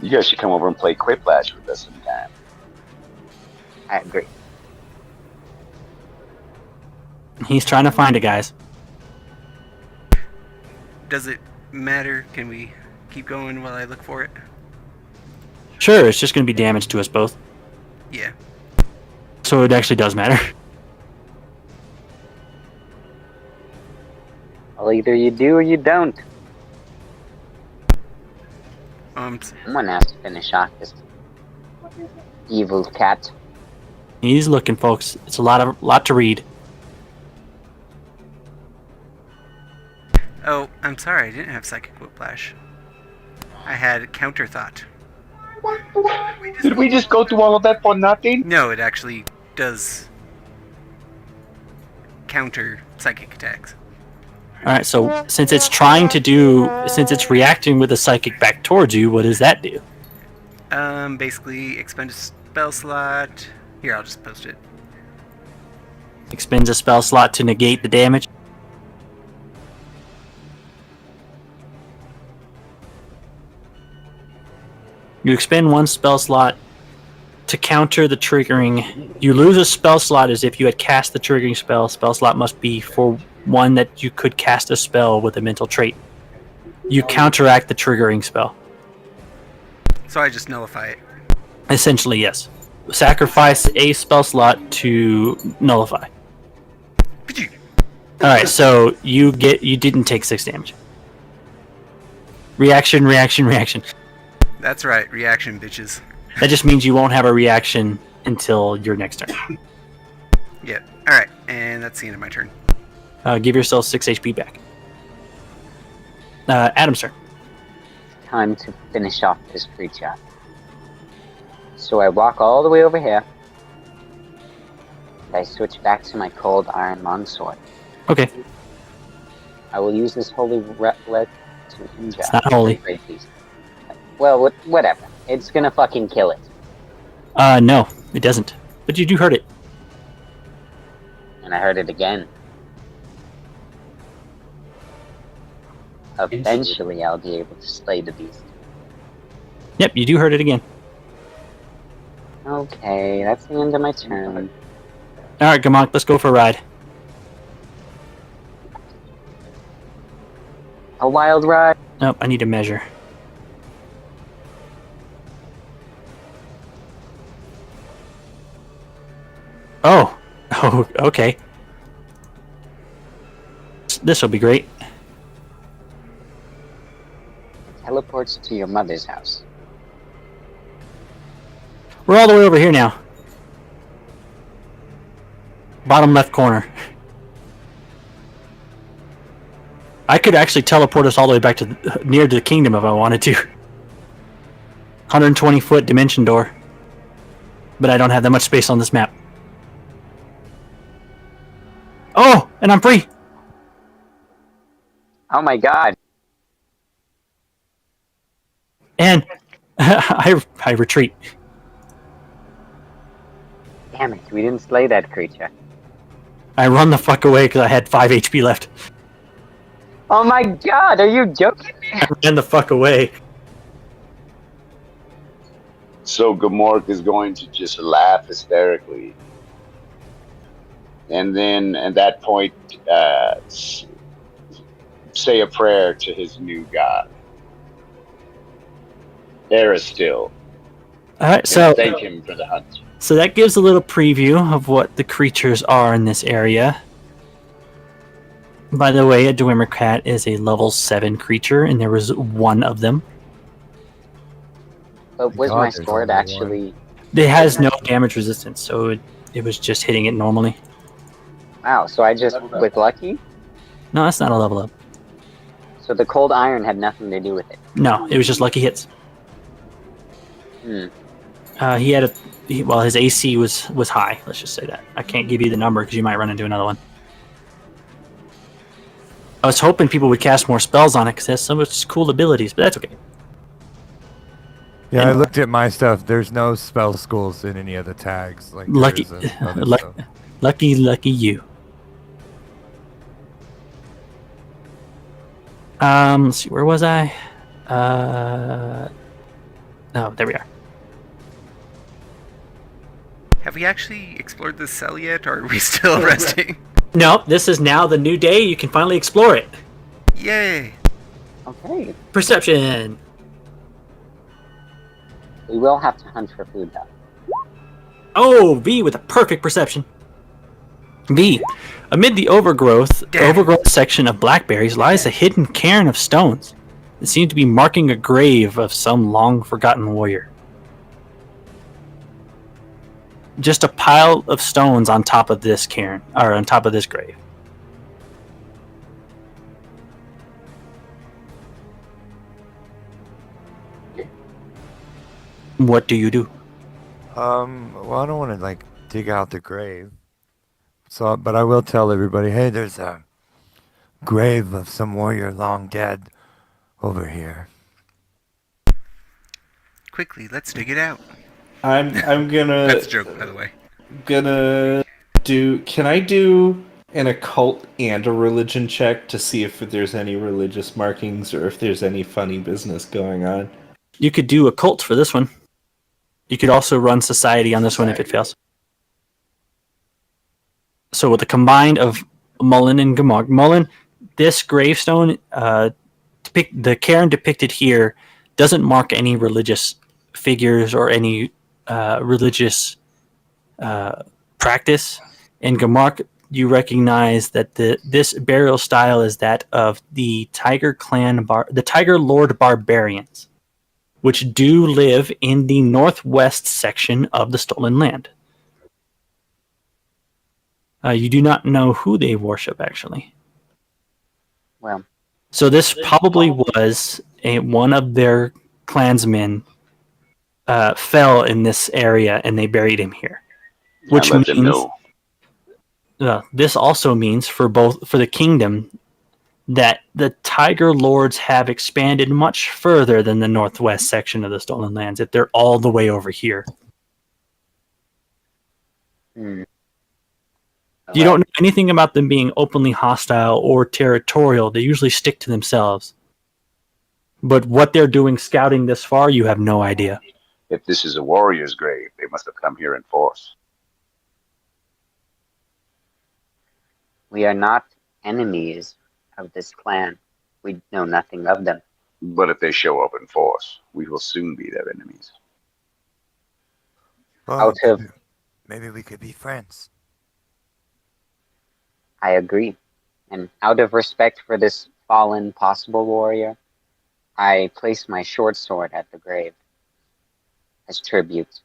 You guys should come over and play Quiplash with us sometime. I agree. He's trying to find it, guys. Does it matter? Can we keep going while I look for it? Sure, it's just going to be damage to us both. Yeah. So it actually does matter. Well, either you do or you don't. Someone has to finish off this evil cat. He's looking, folks. It's a lot to read. Oh, I'm sorry, I didn't have psychic whiplash. I had counter thought. Did we just go through all of that for nothing? No, it actually does counter psychic attacks. Alright, so since it's reacting with a psychic back towards you, what does that do? Basically expend a spell slot. Here, I'll just post it. Expends a spell slot to negate the damage. You expend one spell slot to counter the triggering. You lose a spell slot as if you had cast the triggering spell. Spell slot must be for one that you could cast a spell with a mental trait. You counteract the triggering spell. So I just nullify it. Essentially, yes. Sacrifice a spell slot to nullify. Alright, so you didn't take 6 damage. Reaction. That's right, reaction, bitches. That just means you won't have a reaction until your next turn. Yep. Alright, and that's the end of my turn. Give yourself 6 HP back. Adam's turn. Time to finish off this creature. So I walk all the way over here. And I switch back to my cold iron longsword. Okay. I will use this holy relic to injure. It's not holy. Well, whatever. It's gonna fucking kill it. No, it doesn't. But you do hurt it. And I heard it again. Eventually, I'll be able to slay the beast. Yep, you do hurt it again. Okay, that's the end of my turn. Alright, Gamonk, let's go for a ride. A wild ride? Nope, I need a measure. Oh, okay. This will be great. Teleports to your mother's house. We're all the way over here now. Bottom left corner. I could actually teleport us all the way back to near to the kingdom if I wanted to. 120-foot dimension door. But I don't have that much space on this map. Oh, and I'm free. Oh my god. And I retreat. Damn it, we didn't slay that creature. I run the fuck away because I had 5 HP left. Oh my god, are you joking me? I ran the fuck away. So Gamork is going to just laugh hysterically. And then at that point, say a prayer to his new god. Aristill. Alright, And so thank him for the hunt. So that gives a little preview of what the creatures are in this area. By the way, a Dwemercat is a level 7 creature, and there was one of them. But was my sword actually... It has no damage resistance, so it was just hitting it normally. Wow, so I just... with lucky? No, that's not a level up. So the cold iron had nothing to do with it? No, it was just lucky hits. Hmm. He had his AC was high, let's just say that. I can't give you the number because you might run into another one. I was hoping people would cast more spells on it because it has so much cool abilities, but that's okay. Yeah, I looked at my stuff. There's no spell schools in any of the tags. Like Lucky, lucky you. Let's see, where was I? Oh, there we are. Have we actually explored this cell yet, or are we still resting? No, this is now the new day. You can finally explore it. Yay! Okay. Perception. We will have to hunt for food, though. Oh, V with a perfect perception. V. Amid the overgrowth section of blackberries lies a hidden cairn of stones that seem to be marking a grave of some long-forgotten warrior. Just a pile of stones on top of this cairn, or on top of this grave. What do you do? Well, I don't want to like dig out the grave. So, but I will tell everybody, hey, there's a grave of some warrior long dead over here. Quickly, let's dig it out. I'm gonna. That's a joke, by the way. Gonna do. Can I do an occult and a religion check to see if there's any religious markings or if there's any funny business going on? You could do occult for this one. You could also run society on this one if it fails. So with the combined of Mullen and Gamog. Mullen, this gravestone, the cairn depicted here doesn't mark any religious figures or any religious practice. And Gamark, you recognize that this burial style is that of the Tiger Lord Barbarians, which do live in the northwest section of the Stolen Land. You do not know who they worship, actually. Well, so this probably was one of their clansmen fell in this area, and they buried him here. Which let them means this also means for the kingdom that the Tiger Lords have expanded much further than the northwest section of the Stolen Lands. If they're all the way over here. You don't know anything about them being openly hostile or territorial. They usually stick to themselves. But what they're doing scouting this far, you have no idea. If this is a warrior's grave, they must have come here in force. We are not enemies of this clan. We know nothing of them. But if they show up in force, we will soon be their enemies. Well, maybe we could be friends. I agree. And out of respect for this fallen possible warrior, I place my short sword at the grave as tribute.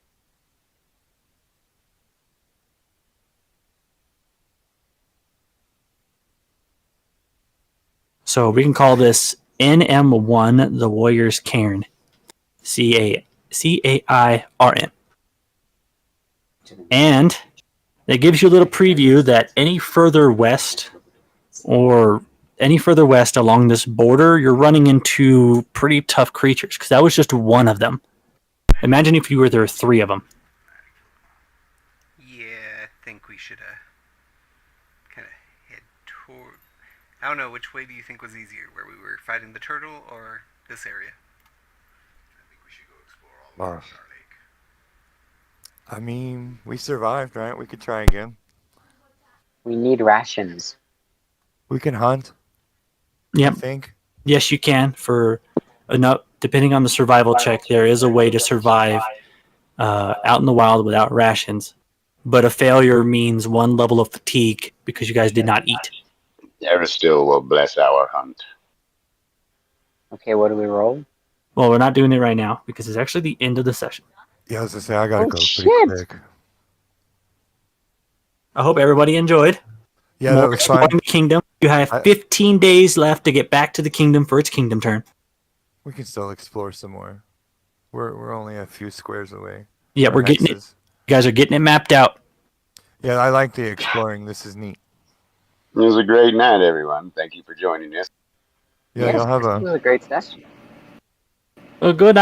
So we can call this NM1, the Warrior's Cairn. CAIRN. And it gives you a little preview that any further west along this border, you're running into pretty tough creatures, because that was just one of them. Imagine if there were 3 of them. Yeah, I think we should I don't know, which way do you think was easier, where we were fighting the turtle or this area? I think we should go explore all Oh. of Star Lake. I mean, we survived, right? We could try again. We need rations. We can hunt. Yep. I think. Yes, you can. For enough, depending on the survival check, there is a way to survive out in the wild without rations. But a failure means 1 level of fatigue because you guys did not eat. Aristotle will bless our hunt. Okay, what do we roll? Well, we're not doing it right now because it's actually the end of the session. Yeah, I was gonna say I gotta Oh, go shit. pretty quick. I hope everybody enjoyed. Yeah, More that was exploring fun. the kingdom. You have 15 days left to get back to the kingdom for its kingdom turn. We can still explore some more. We're only a few squares away. Yeah, Our we're getting it. hexes. You guys are getting it mapped out. Yeah, I like the exploring. This is neat. It was a great night, everyone. Thank you for joining us. Yeah, Yes, y'all have this a was a great session. Well, good